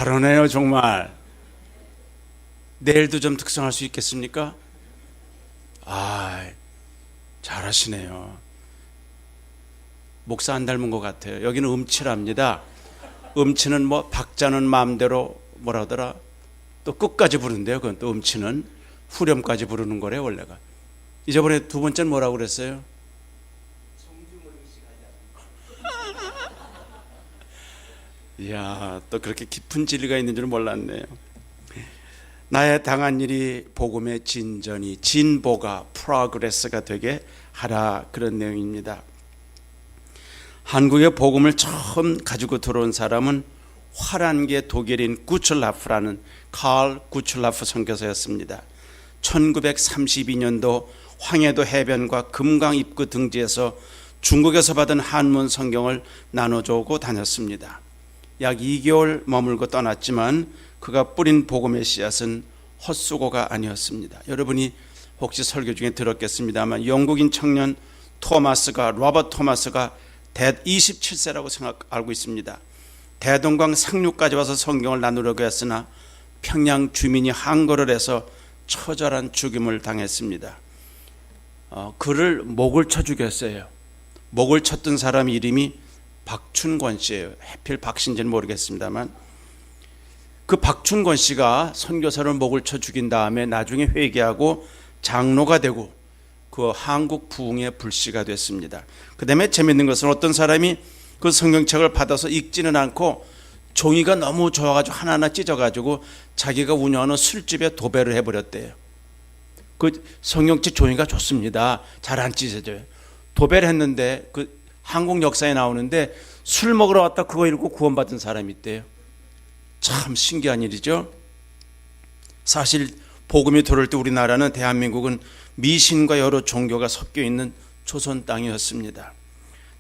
잘하네요, 정말. 내일도 좀 특성할 수 있겠습니까? 아, 잘하시네요. 목사 안 닮은 것 같아요. 여기는 음치랍니다. 음치는 뭐 박자는 마음대로 뭐라 하더라, 또 끝까지 부른대요. 그건 또 음치는 후렴까지 부르는 거래요, 원래가. 이저번에 두 번째는 뭐라고 그랬어요? 이야, 또 그렇게 깊은 진리가 있는 줄은 몰랐네요. 나의 당한 일이 복음의 진전이, 진보가, 프로그레스가 되게 하라, 그런 내용입니다. 한국에 복음을 처음 가지고 들어온 사람은 화란계 독일인 구출라프라는 칼 구출라프 선교사였습니다. 1932년도 황해도 해변과 금강 입구 등지에서 중국에서 받은 한문 성경을 나눠주고 다녔습니다. 약 2개월 머물고 떠났지만 그가 뿌린 복음의 씨앗은 헛수고가 아니었습니다. 여러분이 혹시 설교 중에 들었겠습니다만 영국인 청년 로버트 토마스가 27세라고 알고 있습니다. 대동강 상류까지 와서 성경을 나누려고 했으나 평양 주민이 항거를 해서 처절한 죽임을 당했습니다. 그를 목을 쳐 죽였어요. 목을 쳤던 사람 이름이 박춘권 씨예요. 해필 박씨인지는 모르겠습니다만 그 박춘권 씨가 선교사를 목을 쳐 죽인 다음에 나중에 회개하고 장로가 되고 그 한국 부흥의 불씨가 됐습니다. 그 다음에 재밌는 것은 어떤 사람이 그 성경책을 받아서 읽지는 않고 종이가 너무 좋아가지고 하나하나 찢어가지고 자기가 운영하는 술집에 도배를 해버렸대요. 그 성경책 종이가 좋습니다. 잘 안 찢어져요. 도배를 했는데 그 한국 역사에 나오는데 술 먹으러 왔다 그거 읽고 구원받은 사람이 있대요. 참 신기한 일이죠. 사실 복음이 들어올 때 우리나라는, 대한민국은 미신과 여러 종교가 섞여 있는 조선 땅이었습니다.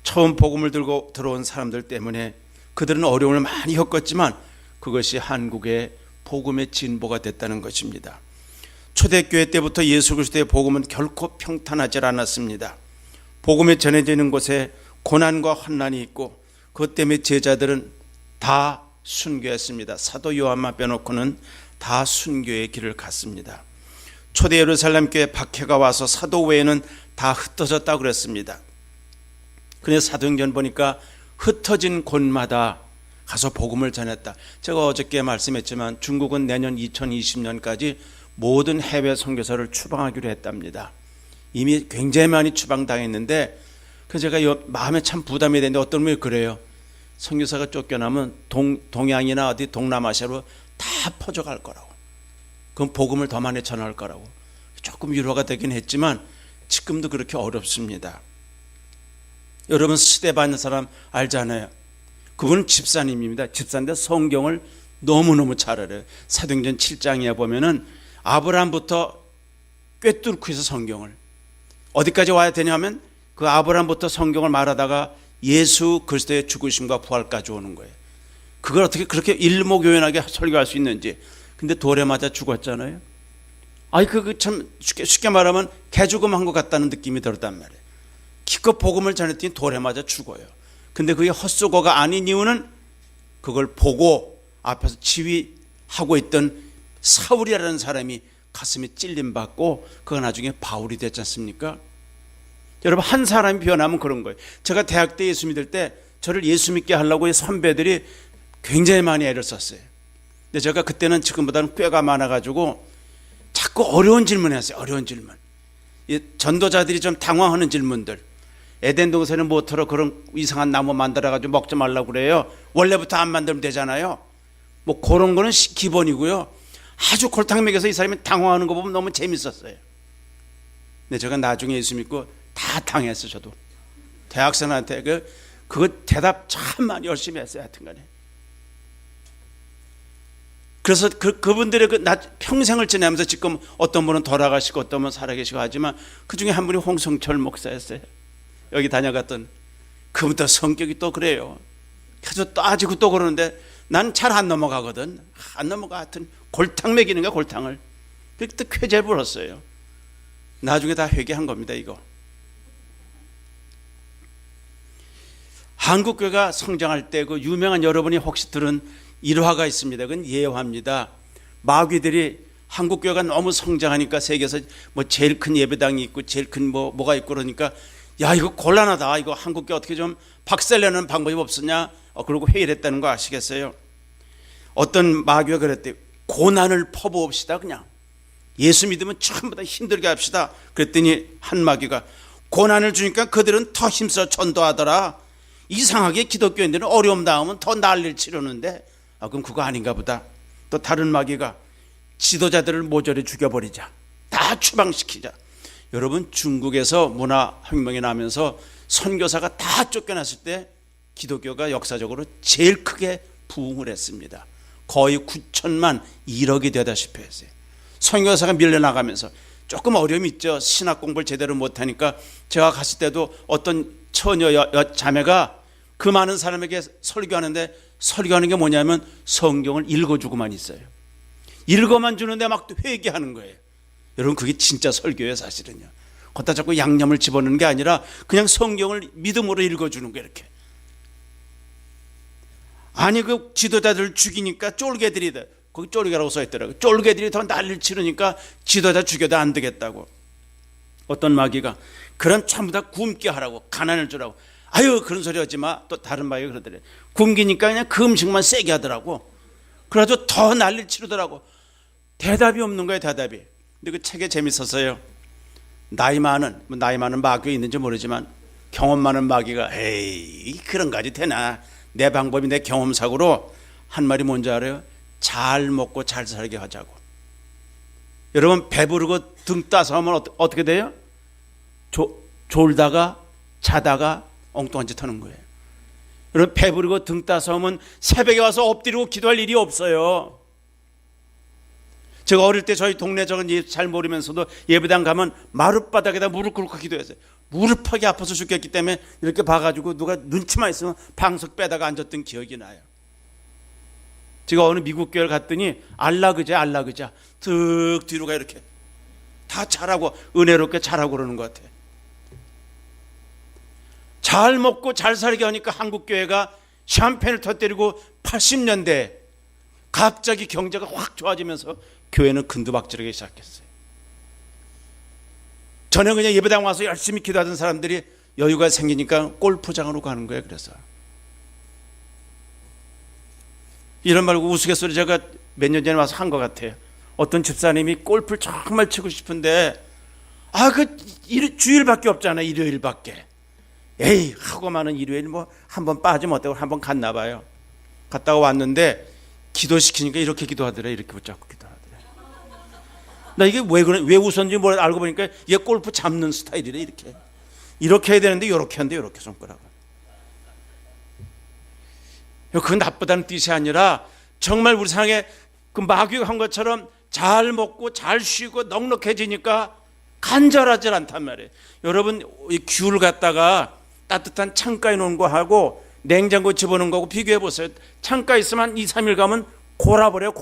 처음 복음을 들고 들어온 사람들 때문에 그들은 어려움을 많이 겪었지만 그것이 한국의 복음의 진보가 됐다는 것입니다. 초대교회 때부터 예수 그리스도의 복음은 결코 평탄하지 않았습니다. 복음이 전해지는 곳에 고난과 환난이 있고 그것 때문에 제자들은 다 순교했습니다. 사도 요한만 빼놓고는 다 순교의 길을 갔습니다. 초대 예루살렘 교회 박해가 와서 사도 외에는 다 흩어졌다고 그랬습니다. 그런데 사도행전 보니까 흩어진 곳마다 가서 복음을 전했다. 제가 어저께 말씀했지만 중국은 내년 2020년까지 모든 해외 선교사를 추방하기로 했답니다. 이미 굉장히 많이 추방당했는데 그래서 제가 마음에 참 부담이 되는데 어떤 분이 그래요. 선교사가 쫓겨나면 동양이나 어디 동남아시아로 다 퍼져갈 거라고. 그럼 복음을 더 많이 전할 거라고. 조금 위로가 되긴 했지만 지금도 그렇게 어렵습니다. 여러분 스데반 사람 알잖아요. 그분은 집사님입니다. 집사인데 성경을 너무너무 잘 알아요. 사도행전 7장에 보면은 아브라함부터 꿰뚫고 해서 성경을 어디까지 와야 되냐면 그 아브라함부터 성경을 말하다가 예수 그리스도의 죽으심과 부활까지 오는 거예요. 그걸 어떻게 그렇게 일목요연하게 설교할 수 있는지. 근데 돌에 맞아 죽었잖아요. 아이 그거 참 쉽게 말하면 개죽음한 것 같다는 느낌이 들었단 말이에요. 기껏 복음을 전했더니 돌에 맞아 죽어요. 근데 그게 헛수고가 아닌 이유는 그걸 보고 앞에서 지휘하고 있던 사울이라는 사람이 가슴에 찔림받고 그가 나중에 바울이 됐지 않습니까? 여러분 한 사람이 변하면 그런 거예요. 제가 대학 때 예수 믿을 때 저를 예수 믿게 하려고 선배들이 굉장히 많이 애를 썼어요. 근데 제가 그때는 지금보다는 꾀가 많아가지고 자꾸 어려운 질문을 했어요. 어려운 질문. 전도자들이 좀 당황하는 질문들. 에덴 동산에 모터로 그런 이상한 나무 만들어가지고 먹지 말라고 그래요. 원래부터 안 만들면 되잖아요. 뭐 그런 거는 기본이고요. 아주 골탕 먹여서 이 사람이 당황하는 거 보면 너무 재밌었어요. 근데 제가 나중에 예수 믿고 다 당했어요. 저도 대학생한테 그거 대답 참 많이 열심히 했어요. 하여튼간에. 그래서 그분들의 평생을 지내면서 지금 어떤 분은 돌아가시고 어떤 분은 살아계시고 하지만 그 중에 한 분이 홍성철 목사였어요. 여기 다녀갔던. 그분도 성격이 또 그래요. 계속 따지고 또 그러는데 난 잘 안 넘어가거든. 안 넘어가. 하여튼 골탕 먹이는 거야, 골탕을. 그때 쾌재 불었어요. 나중에 다 회개한 겁니다, 이거. 한국교회가 성장할 때 그 유명한, 여러분이 혹시 들은 일화가 있습니다. 그건 예화입니다. 마귀들이 한국 교회가 너무 성장하니까 세계에서 뭐 제일 큰 예배당이 있고 제일 큰 뭐가 있고 그러니까 야 이거 곤란하다. 이거 한국 교회 어떻게 좀 박살내는 방법이 없으냐? 그러고 회의를 했다는 거 아시겠어요? 어떤 마귀가 그랬대요. 고난을 퍼부읍시다. 그냥 예수 믿으면 전부 다 힘들게 합시다. 그랬더니 한 마귀가 고난을 주니까 그들은 더 힘써 전도하더라. 이상하게 기독교인들은 어려움 당하면 더 난리를 치르는데 그럼 그거 아닌가 보다. 또 다른 마귀가 지도자들을 모조리 죽여버리자. 다 추방시키자. 여러분 중국에서 문화혁명이 나면서 선교사가 다 쫓겨났을 때 기독교가 역사적으로 제일 크게 부흥을 했습니다. 거의 9천만 1억이 되다시피 했어요. 선교사가 밀려나가면서 조금 어려움이 있죠. 신학 공부를 제대로 못하니까 제가 갔을 때도 어떤 처녀 자매가 그 많은 사람에게 설교하는데 설교하는 게 뭐냐면 성경을 읽어주고만 있어요. 읽어만 주는데 막 회개하는 거예요. 여러분 그게 진짜 설교예요. 사실은요. 거기다 자꾸 양념을 집어넣는 게 아니라 그냥 성경을 믿음으로 읽어주는 거예요. 이렇게. 아니 그 지도자들 죽이니까 쫄개들이다. 거기 쫄개라고 써있더라고요. 쫄개들이 더 난리를 치르니까 지도자 죽여도 안 되겠다고. 어떤 마귀가 그럼 전부 다 굶게 하라고, 가난을 주라고. 아유 그런 소리 하지 마. 또 다른 마귀가 그러더래. 굶기니까 그냥 그 음식만 세게 하더라고. 그래도 더 난리를 치르더라고. 대답이 없는 거예요. 대답이. 근데 그 책에 재밌었어요. 나이 많은 마귀가 있는지 모르지만 경험 많은 마귀가 에이 그런 가지 되나. 내 방법이 내 경험사고로 한 말이 뭔지 알아요? 잘 먹고 잘 살게 하자고. 여러분 배부르고 등 따서 하면 어떻게 돼요? 졸다가 자다가 엉뚱한 짓 하는 거예요. 여러분 배부르고 등 따서 하면 새벽에 와서 엎드리고 기도할 일이 없어요. 제가 어릴 때 저희 동네 저건 잘 모르면서도 예배당 가면 마룻바닥에다 무릎 꿇고 기도했어요. 무릎하기 아파서 죽겠기 때문에 이렇게 봐가지고 누가 눈치만 있으면 방석 빼다가 앉았던 기억이 나요. 제가 어느 미국 교회를 갔더니 알라그자 득 뒤로 가 이렇게 다 잘하고 은혜롭게 잘하고 그러는 것 같아요. 잘 먹고 잘 살게 하니까 한국 교회가 샴페인을 터뜨리고 80년대 갑자기 경제가 확 좋아지면서 교회는 근두박질하기 시작했어요. 저는 그냥 예배당 와서 열심히 기도하던 사람들이 여유가 생기니까 골프장으로 가는 거예요. 그래서 이런 말고 우스갯소리 제가 몇 년 전에 와서 한 것 같아요. 어떤 집사님이 골프를 정말 치고 싶은데 주일밖에 없잖아요. 일요일밖에. 에이 하고 많은 일요일 한번 빠지면 어때고 한번 갔나 봐요. 갔다가 왔는데 기도시키니까 이렇게 기도하더래. 이렇게 붙잡고 기도하더래. 나 이게 왜 웃었는지 알고 보니까 얘 골프 잡는 스타일이래. 이렇게 해야 되는데 이렇게 하는데 이렇게 손가락을. 그건 나쁘다는 뜻이 아니라 정말 우리 상에 그 마귀가 한 것처럼 잘 먹고 잘 쉬고 넉넉해지니까 간절하지 않단 말이에요. 여러분 이 귤 갖다가 따뜻한 창가에 놓은 거하고 냉장고 집어넣은 거하고 비교해 보세요. 창가에 있으면 한 2, 3일 가면 골아버려.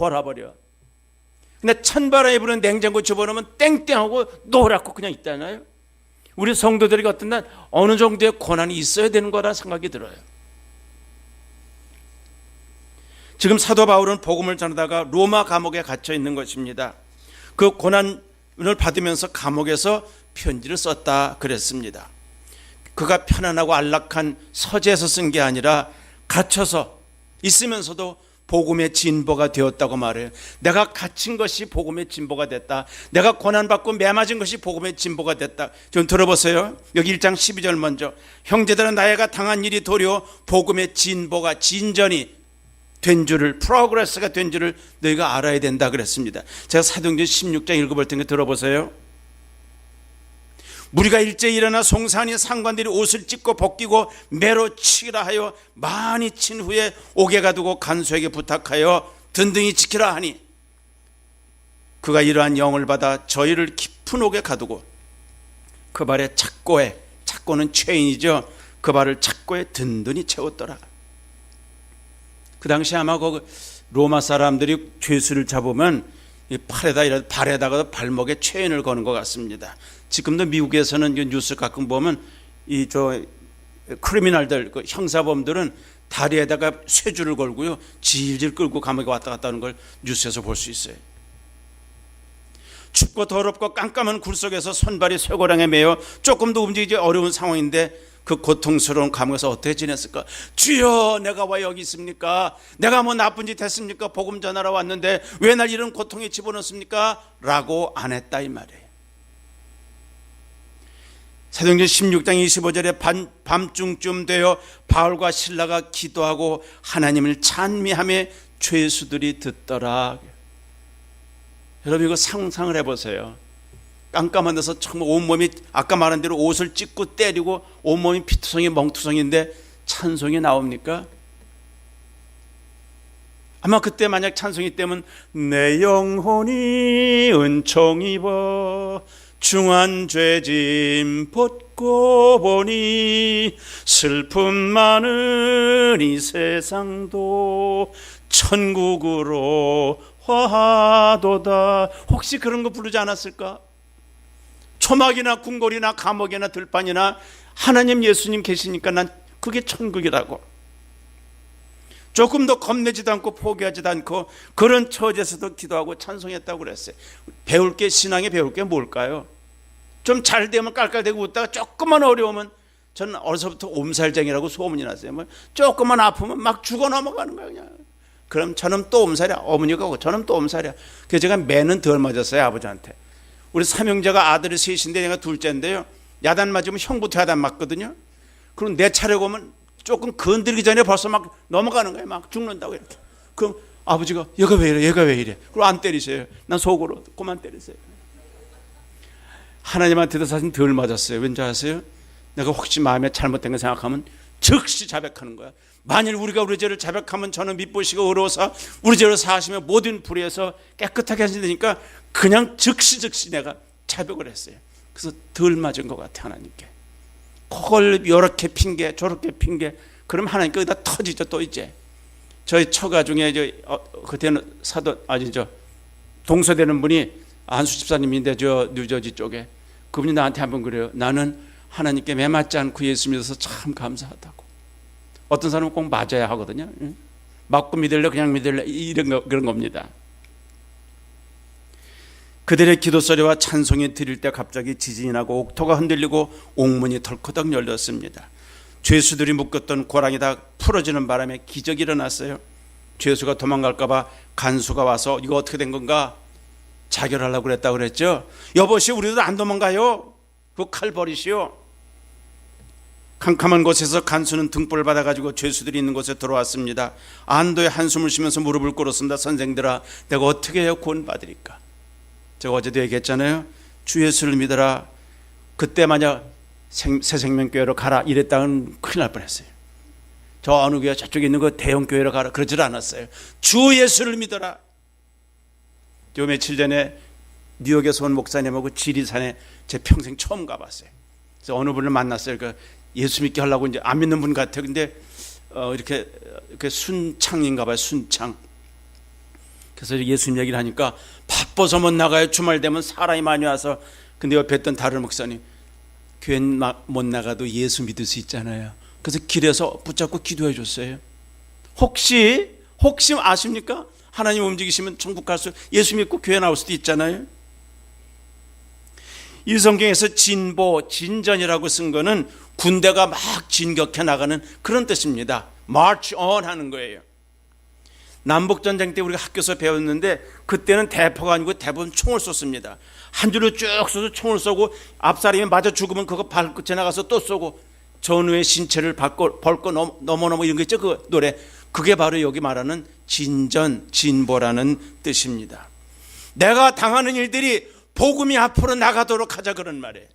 근데 찬바람이 부는 냉장고 집어넣으면 땡땡하고 노랗고 그냥 있잖아요. 우리 성도들이 어떤 날 어느 정도의 고난이 있어야 되는 거라 생각이 들어요. 지금 사도 바울은 복음을 전하다가 로마 감옥에 갇혀 있는 것입니다. 그 고난을 받으면서 감옥에서 편지를 썼다 그랬습니다. 그가 편안하고 안락한 서재에서 쓴 게 아니라 갇혀서 있으면서도 복음의 진보가 되었다고 말해요. 내가 갇힌 것이 복음의 진보가 됐다. 내가 고난받고 매맞은 것이 복음의 진보가 됐다. 좀 들어보세요. 여기 1장 12절 먼저. 형제들은 나이가 당한 일이 도리어 복음의 진보가 진전이 된 줄을, 프로그레스가 된 줄을 너희가 알아야 된다 그랬습니다. 제가 사도행전 16장 읽어볼 테니까 들어보세요. 무리가 일제히 일어나 송산이 상관들이 옷을 찢고 벗기고 매로 치라 하여 많이 친 후에 옥에 가두고 간수에게 부탁하여 든든히 지키라 하니 그가 이러한 영을 받아 저희를 깊은 옥에 가두고 그 발에 착고는 체인이죠. 그 발을 착고에 든든히 채웠더라. 그 당시 아마 그 로마 사람들이 죄수를 잡으면 이 발에다가 발목에 체인을 거는 것 같습니다. 지금도 미국에서는 뉴스 가끔 보면 크리미널들, 형사범들은 다리에다가 쇠줄을 걸고요, 질질 끌고 감옥에 왔다 갔다 하는 걸 뉴스에서 볼 수 있어요. 춥고 더럽고 깜깜한 굴 속에서 손발이 쇠고랑에 매여 조금도 움직이기 어려운 상황인데 그 고통스러운 감옥에서 어떻게 지냈을까? 주여, 내가 왜 여기 있습니까? 내가 뭐 나쁜 짓 했습니까? 복음 전하러 왔는데 왜 날 이런 고통에 집어넣습니까? 라고 안 했다 이 말이에요. 사도행전 16장 25절에 밤중쯤 되어 바울과 실라가 기도하고 하나님을 찬미하며 죄수들이 듣더라. 여러분 이거 상상을 해보세요. 깜깜한 데서 정말 온몸이 아까 말한 대로 옷을 찢고 때리고 온몸이 피투성이 멍투성인데 찬송이 나옵니까? 아마 그때 만약 찬송이 때면 내 영혼이 은총 입어 중한 죄짐 벗고 보니 슬픔 많은 이 세상도 천국으로 화하도다. 혹시 그런 거 부르지 않았을까? 초막이나 궁궐이나 감옥이나 들판이나 하나님 예수님 계시니까 난 그게 천국이라고. 조금 더 겁내지도 않고 포기하지도 않고 그런 처지에서도 기도하고 찬송했다고 그랬어요. 배울 게, 신앙에 배울 게 뭘까요? 좀 잘 되면 깔깔대고 웃다가 조금만 어려우면, 저는 어려서부터 옴살쟁이라고 소문이 났어요. 뭐 조금만 아프면 막 죽어 넘어가는 거예요 그냥. 그럼 저는 또 옴살이야. 어머니가 오고 저는 또 옴살이야. 그래서 제가 매는 덜 맞았어요 아버지한테. 우리 삼형제가 아들이 셋인데 내가 둘째인데요, 야단 맞으면 형부터 야단 맞거든요. 그럼 내 차례가 오면 조금 건들기 전에 벌써 막 넘어가는 거예요. 막 죽는다고 이렇게. 그럼 아버지가 얘가 왜 이래, 얘가 왜 이래. 그럼 안 때리세요. 난 속으로 그만 때리세요. 하나님한테도 사실 덜 맞았어요. 왠지 아세요? 내가 혹시 마음에 잘못된 거 생각하면 즉시 자백하는 거야. 만일 우리가 우리 죄를 자백하면 저는 미쁘시고 의로워서 우리 죄를 사하시며 모든 불의에서 깨끗하게 하신다니까 그냥 즉시 내가 자백을 했어요. 그래서 덜 맞은 것 같아 하나님께. 그걸 이렇게 핑계 저렇게 핑계, 그럼 하나님께 어디다 터지죠. 또 이제 저희 처가 중에 그때는 동서되는 분이 안수 집사님인데 저 뉴저지 쪽에, 그분이 나한테 한번 그래요. 나는 하나님께 매맞지 않고 예수 믿어서 참 감사하다고. 어떤 사람은 꼭 맞아야 하거든요. 맞고 믿을래 그냥 믿을래 그런 겁니다. 그들의 기도 소리와 찬송이 들릴 때 갑자기 지진이 나고 옥토가 흔들리고 옥문이 덜커덕 열렸습니다. 죄수들이 묶었던 고랑이 다 풀어지는 바람에 기적이 일어났어요. 죄수가 도망갈까 봐 간수가 와서 이거 어떻게 된 건가 자결하려고 그랬다고 그랬죠. 여보시 우리도 안 도망가요. 그 칼 버리시오. 캄캄한 곳에서 간수는 등불을 받아가지고 죄수들이 있는 곳에 들어왔습니다. 안도에 한숨을 쉬면서 무릎을 꿇었습니다. 선생들아, 내가 어떻게 해야 구원받으리까? 제가 어제도 얘기했잖아요. 주 예수를 믿어라. 그때 만약 새생명교회로 가라 이랬다면 큰일 날 뻔했어요. 저 어느 교회 저쪽에 있는 거 대형교회로 가라 그러질 않았어요. 주 예수를 믿어라. 요 며칠 전에 뉴욕에서 온 목사님하고 지리산에 제 평생 처음 가봤어요. 그래서 어느 분을 만났어요. 그 예수 믿게 하려고 이제 안 믿는 분 같아요. 근데 이렇게 순창인가 봐요. 순창. 그래서 예수님 얘기를 하니까 바빠서 못 나가요. 주말 되면 사람이 많이 와서. 근데 옆에 있던 다른 목사님, 교회 못 나가도 예수 믿을 수 있잖아요. 그래서 길에서 붙잡고 기도해 줬어요. 혹시 아십니까? 하나님 움직이시면 천국 갈 수, 예수 믿고 교회 나올 수도 있잖아요. 이 성경에서 진보, 진전이라고 쓴 거는 군대가 막 진격해 나가는 그런 뜻입니다. March on 하는 거예요. 남북전쟁 때 우리가 학교에서 배웠는데 그때는 대포가 아니고 대부분 총을 쏘습니다. 한 줄로 쭉 쏘서 총을 쏘고 앞사람이 맞아 죽으면 그거 발끝에 나가서 또 쏘고 전우의 신체를 벌거 넘어 이런 거 있죠. 그 노래. 그게 바로 여기 말하는 진전, 진보라는 뜻입니다. 내가 당하는 일들이 복음이 앞으로 나가도록 하자 그런 말이에요.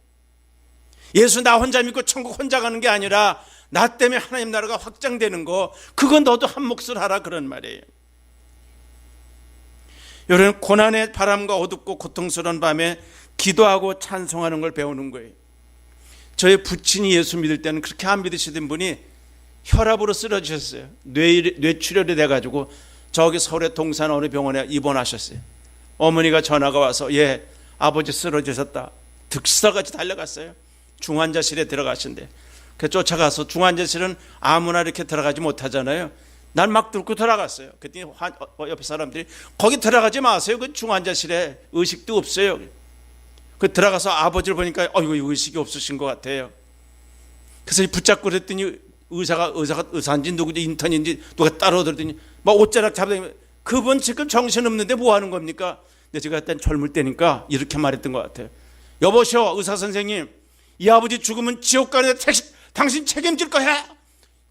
예수 나 혼자 믿고 천국 혼자 가는 게 아니라 나 때문에 하나님 나라가 확장되는 거, 그건 너도 한 몫을 하라 그런 말이에요. 여러분, 고난의 바람과 어둡고 고통스러운 밤에 기도하고 찬송하는 걸 배우는 거예요. 저희 부친이 예수 믿을 때는 그렇게 안 믿으시던 분이 혈압으로 쓰러지셨어요. 뇌출혈이 돼가지고 저기 서울의 동산 어느 병원에 입원하셨어요. 어머니가 전화가 와서 아버지 쓰러지셨다. 득사같이 달려갔어요. 중환자실에 들어가신대. 그 쫓아가서 중환자실은 아무나 이렇게 들어가지 못하잖아요. 난 막 뚫고 들어갔어요. 그랬더니 옆에 사람들이 거기 들어가지 마세요. 그 중환자실에 의식도 없어요. 그 들어가서 아버지를 보니까 이거 의식이 없으신 것 같아요. 그래서 붙잡고 그랬더니 의사인지 누구지 인턴인지 누가 따라오더니 막 옷자락 잡아당기면 그분 지금 정신없는데 뭐 하는 겁니까? 근데 제가 그때 젊을 때니까 이렇게 말했던 것 같아요. 여보시오 의사 선생님, 이 아버지 죽으면 지옥 가는데 당신 책임질 거야.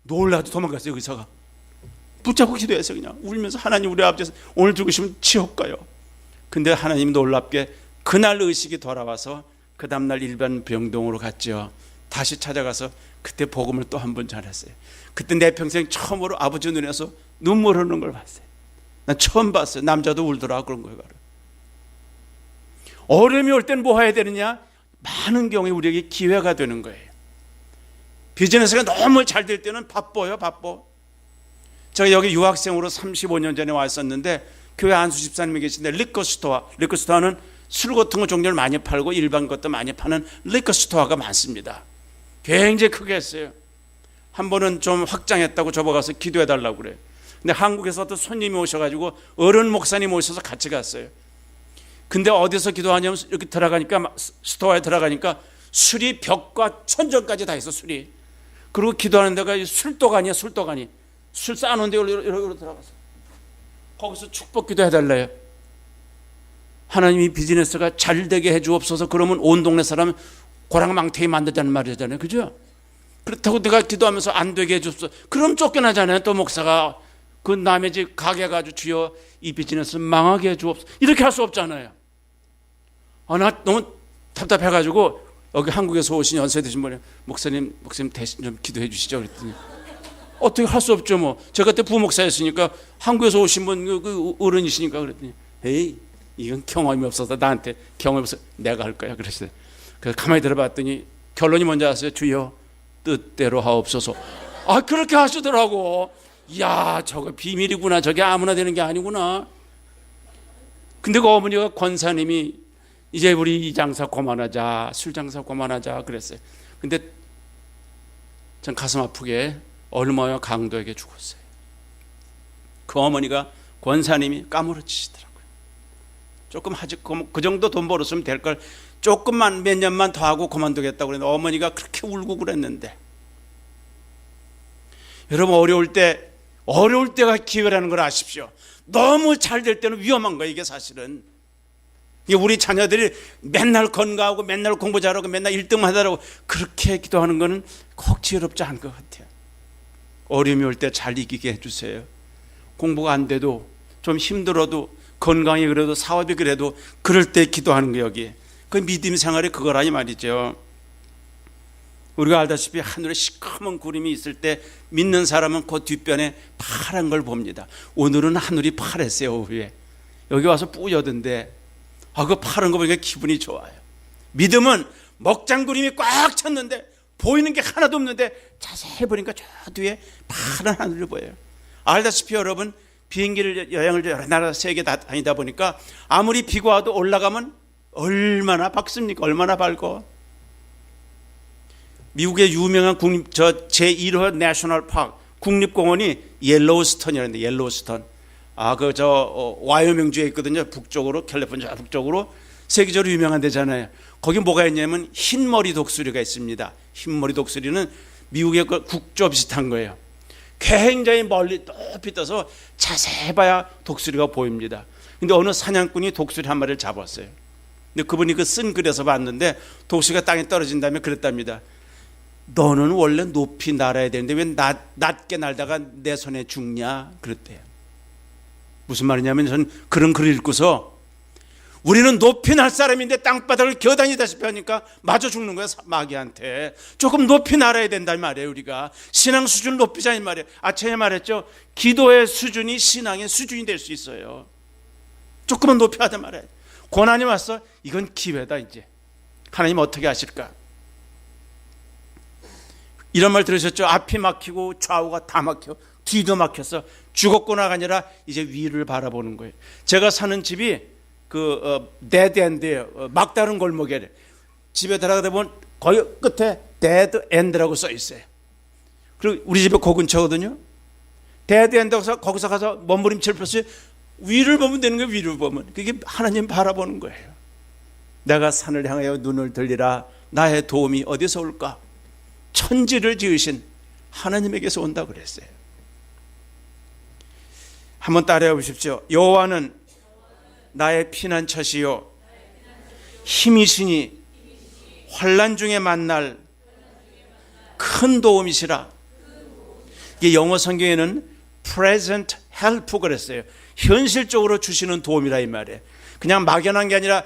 놀라도 도망갔어요. 의사가 붙잡고 기도했어요. 그냥 울면서 하나님 우리 아버지 오늘 죽으시면 지옥 가요. 근데 하나님 놀랍게 그날 의식이 돌아와서 그 다음날 일반 병동으로 갔죠. 다시 찾아가서 그때 복음을 또 한 번 전했어요. 그때 내 평생 처음으로 아버지 눈에서 눈물 흐르는 걸 봤어요. 난 처음 봤어요. 남자도 울더라. 그런 거예요. 어려움이 올 땐 뭐 해야 되느냐? 많은 경우에 우리에게 기회가 되는 거예요. 비즈니스가 너무 잘 될 때는 바빠요. 바빠. 제가 여기 유학생으로 35년 전에 왔었는데 교회 안수 집사님이 계신데 리커스토어는 술 같은 거 종류를 많이 팔고 일반 것도 많이 파는 리커스토어가 많습니다. 굉장히 크게 했어요. 한 번은 좀 확장했다고 저보가서 기도해달라고 그래요. 근데 한국에서 또 손님이 오셔가지고 어른 목사님 오셔서 같이 갔어요. 근데 어디서 기도하냐면 이렇게 들어가니까 스토어에 들어가니까 술이 벽과 천정까지 다 있어. 술이. 그리고 기도하는 데가 술도가니야. 술도가니. 술 쌓아놓은 데 이렇게 들어가서 거기서 축복 기도해달래요. 하나님이 비즈니스가 잘 되게 해주옵소서. 그러면 온 동네 사람은 고랑망태기 만들자는 말이잖아요. 그죠? 그렇다고 내가 기도하면서 안 되게 해주옵소서. 그럼 쫓겨나잖아요. 또 목사가 그 남의 집 가게 가지고 주여 이 비즈니스 망하게 해주옵소서. 이렇게 할 수 없잖아요. 나 너무 답답해가지고 여기 한국에서 오신 연세 드신 분이 목사님 대신 좀 기도해 주시죠. 그랬더니 어떻게 할 수 없죠. 뭐 제가 그때 부목사였으니까 한국에서 오신 분 그 어른이시니까 그랬더니 에이 이건 경험이 없어서 나한테 경험이 없어서 내가 할 거야 그랬어요. 그래서 가만히 들어봤더니 결론이 뭔지 아세요? 주여 뜻대로 하옵소서. 그렇게 하시더라고. 이야 저거 비밀이구나. 저게 아무나 되는 게 아니구나. 근데 그 어머니가 권사님이 이제 우리 이 장사 그만하자, 술 장사 그만하자 그랬어요. 근데 전 가슴 아프게 얼마나 강도에게 죽었어요. 그 어머니가 권사님이 까무러치시더라고요. 조금 하지 그 정도 돈 벌었으면 될 걸 조금만 몇 년만 더 하고 그만두겠다고 그랬는데 어머니가 그렇게 울고 그랬는데 여러분 어려울 때가 기회라는 걸 아십시오. 너무 잘 될 때는 위험한 거예요. 이게 사실은 우리 자녀들이 맨날 건강하고 맨날 공부 잘하고 맨날 1등만 하더라고 그렇게 기도하는 거는 꼭 지혜롭지 않은 것 같아요. 어려움이 올 때 잘 이기게 해주세요. 공부가 안 돼도 좀 힘들어도 건강이 그래도 사업이 그래도 그럴 때 기도하는 거 여기 그 믿음 생활이 그거라니 말이죠. 우리가 알다시피 하늘에 시커먼 구름이 있을 때 믿는 사람은 그 뒷변에 파란 걸 봅니다. 오늘은 하늘이 파랬어요. 오후에 여기 와서 뿌옇던데 그 파란 거 보니까 기분이 좋아요. 믿음은 먹장구름이 꽉 찼는데 보이는 게 하나도 없는데 자세히 보니까 저 뒤에 파란 하늘을 보여요. 알다시피 여러분 비행기를 여행을 여러 나라 세계 다 다니다 보니까 아무리 비가 와도 올라가면 얼마나 밝습니까? 얼마나 밝고. 미국의 유명한 제1호 내셔널 파크 국립공원이 옐로우스톤이라는데 옐로우스톤. 와이오밍주에 있거든요. 북쪽으로 캘리포니아 북쪽으로 세계적으로 유명한 데잖아요. 거기 뭐가 있냐면 흰머리 독수리가 있습니다. 흰머리 독수리는 미국의 국조 비슷한 거예요. 굉장히 멀리 높이 떠서 자세히 봐야 독수리가 보입니다. 근데 어느 사냥꾼이 독수리 한 마리를 잡았어요. 근데 그분이 그 쓴 글에서 봤는데 독수리가 땅에 떨어진 다음에 그랬답니다. 너는 원래 높이 날아야 되는데 왜 낮게 날다가 내 손에 죽냐 그랬대요. 무슨 말이냐면 전 그런 글을 읽고서 우리는 높이 날 사람인데 땅바닥을 기어다니다시피 하니까 마저 죽는 거야. 마귀한테. 조금 높이 날아야 된단 말이에요. 우리가 신앙 수준을 높이자 이 말이에요. 아침에 말했죠. 기도의 수준이 신앙의 수준이 될 수 있어요. 조금은 높이 하자 말이에요. 고난이 왔어. 이건 기회다. 이제 하나님 어떻게 하실까? 이런 말 들으셨죠? 앞이 막히고 좌우가 다 막혀 뒤도 막혀서 죽었구나가 아니라 이제 위를 바라보는 거예요. 제가 사는 집이 데드엔드예요. 막다른 골목에 집에 들어가다 보면 거기 끝에 dead end라고 써 있어요. 그리고 우리 집에 그 근처거든요. dead end에서 거기서 가서 몸부림칠 필요 위를 보면 되는 거예요. 위를 보면 그게 하나님 바라보는 거예요. 내가 산을 향하여 눈을 들리라. 나의 도움이 어디서 올까? 천지를 지으신 하나님에게서 온다 그랬어요. 한번 따라해 보십시오. 여호와는 나의 피난처시요 힘이시니 환난 중에 만날 큰 도움이시라. 이게 영어 성경에는 present help 그랬어요. 현실적으로 주시는 도움이라 이 말이에요. 그냥 막연한 게 아니라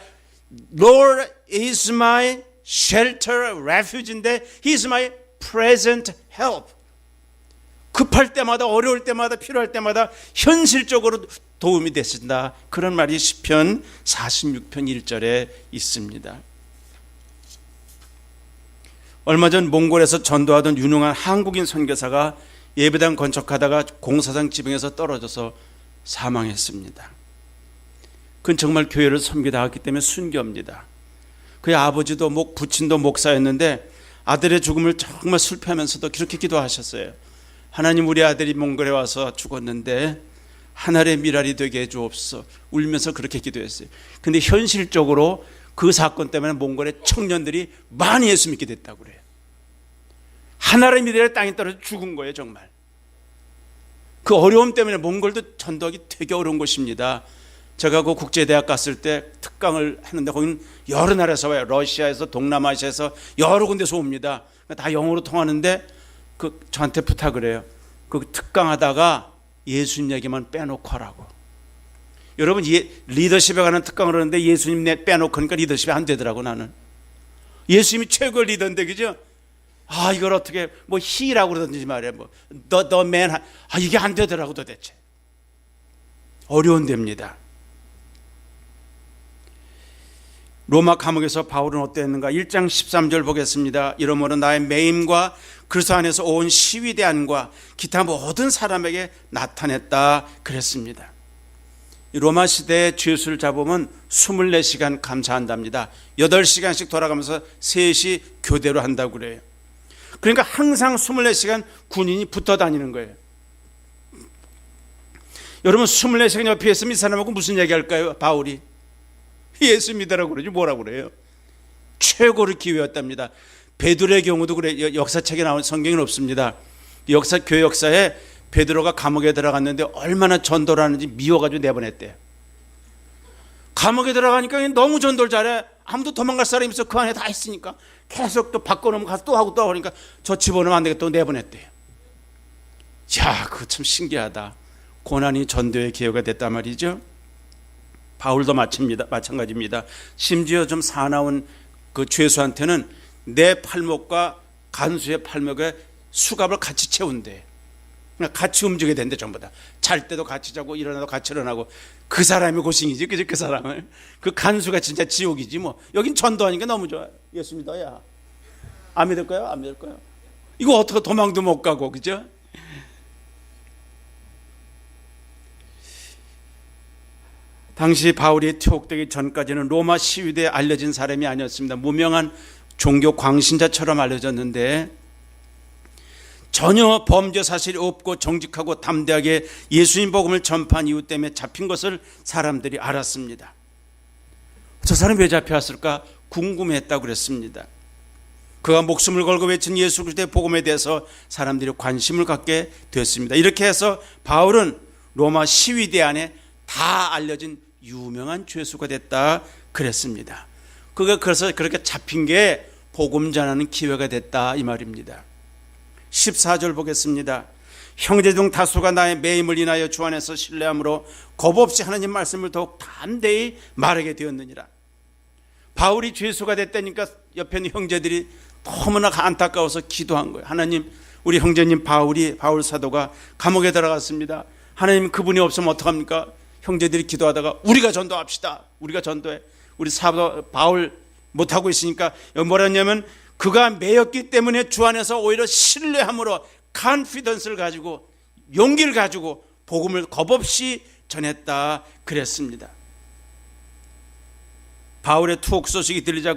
Lord is my shelter, refuge인데 He is my present help. 급할 때마다 어려울 때마다 필요할 때마다 현실적으로 도움이 되신다. 그런 말이 시편 46편 1절에 있습니다. 얼마 전 몽골에서 전도하던 유능한 한국인 선교사가 예배당 건축하다가 공사장 지붕에서 떨어져서 사망했습니다. 그건 정말 교회를 섬기다 왔기 때문에 순교입니다. 그의 아버지도 부친도 목사였는데 아들의 죽음을 정말 슬퍼하면서도 그렇게 기도하셨어요. 하나님, 우리 아들이 몽골에 와서 죽었는데 하늘의 미랄이 되게 해주옵소서. 울면서 그렇게 기도했어요. 근데 현실적으로 그 사건 때문에 몽골의 청년들이 많이 예수 믿게 됐다고 그래요. 하늘의 미랄이 땅에 떨어져 죽은 거예요. 정말 그 어려움 때문에 몽골도 전도하기 되게 어려운 곳입니다. 제가 그 국제대학 갔을 때 특강을 했는데 거기는 여러 나라에서 와요. 러시아에서 동남아시아에서 여러 군데서 옵니다. 다 영어로 통하는데 저한테 부탁을 해요. 그 특강하다가 예수님 얘기만 빼놓고 하라고. 여러분, 리더십에 관한 특강을 하는데 예수님 빼놓고 하니까 리더십이 안 되더라고. 나는 예수님이 최고 리더인데, 그죠? 이걸 어떻게 he라고 그러든지 말이야. the man, 이게 안 되더라고. 도대체 어려운 데입니다. 로마 감옥에서 바울은 어땠는가? 1장 13절 보겠습니다. 이러므로 나의 매임과 그리스도 안에서 온 시위대안과 기타 모든 사람에게 나타냈다 그랬습니다. 로마 시대의 죄수를 잡으면 24시간 감사한답니다. 8시간씩 돌아가면서 3시 교대로 한다고 그래요. 그러니까 항상 24시간 군인이 붙어 다니는 거예요. 여러분, 24시간 옆에 있으면 이 사람하고 무슨 얘기할까요? 바울이 예수 믿으라고 그러지 뭐라고 그래요? 최고의 기회였답니다. 베드로의 경우도 그래. 역사책에 나온 성경은 없습니다. 교회 역사에 베드로가 감옥에 들어갔는데 얼마나 전도를 하는지 미워가지고 내보냈대요. 감옥에 들어가니까 너무 전도를 잘해. 아무도 도망갈 사람이 없어. 그 안에 다 있으니까 계속 또 바꿔놓으면 가서 또 하고 또 하니까 저 집어넣으면 안 되겠다. 또 내보냈대요. 야, 그거 참 신기하다. 고난이 전도의 기회가 됐단 말이죠. 바울도 마찬가지입니다. 심지어 좀 사나운 그 죄수한테는 내 팔목과 간수의 팔목에 수갑을 같이 채운대. 같이 움직여야 된대. 전부 다 잘 때도 같이 자고 일어나도 같이 일어나고. 그 사람이 고생이지. 그죠? 그 사람을. 그 간수가 진짜 지옥이지 뭐. 여긴 전도하니까 너무 좋아요. 예수 믿어야. 안 믿을 거야? 안 믿을 거야? 이거 어떻게 도망도 못 가고. 그죠? 당시 바울이 투옥되기 전까지는 로마 시위대에 알려진 사람이 아니었습니다. 무명한 종교 광신자처럼 알려졌는데 전혀 범죄 사실이 없고 정직하고 담대하게 예수님 복음을 전파한 이유 때문에 잡힌 것을 사람들이 알았습니다. 저 사람이 왜 잡혀왔을까 궁금했다고 그랬습니다. 그가 목숨을 걸고 외친 예수 그리스도의 복음에 대해서 사람들이 관심을 갖게 됐습니다. 이렇게 해서 바울은 로마 시위대 안에 다 알려진 유명한 죄수가 됐다 그랬습니다. 그래서 그렇게 잡힌 게 복음 전하는 기회가 됐다 이 말입니다. 14절 보겠습니다. 형제 중 다수가 나의 매임을 인하여 주 안에서 신뢰함으로 겁없이 하나님 말씀을 더욱 담대히 말하게 되었느니라. 바울이 죄수가 됐다니까 옆에 있는 형제들이 너무나 안타까워서 기도한 거예요. 하나님, 우리 형제님 바울 사도가 감옥에 들어갔습니다. 하나님, 그분이 없으면 어떡합니까? 형제들이 기도하다가 우리가 전도합시다. 우리가 전도해. 우리 사도 바울 못하고 있으니까 뭐라 했냐면 그가 매였기 때문에 주 안에서 오히려 신뢰함으로 컨피던스를 가지고 용기를 가지고 복음을 겁없이 전했다 그랬습니다. 바울의 투옥 소식이 들리자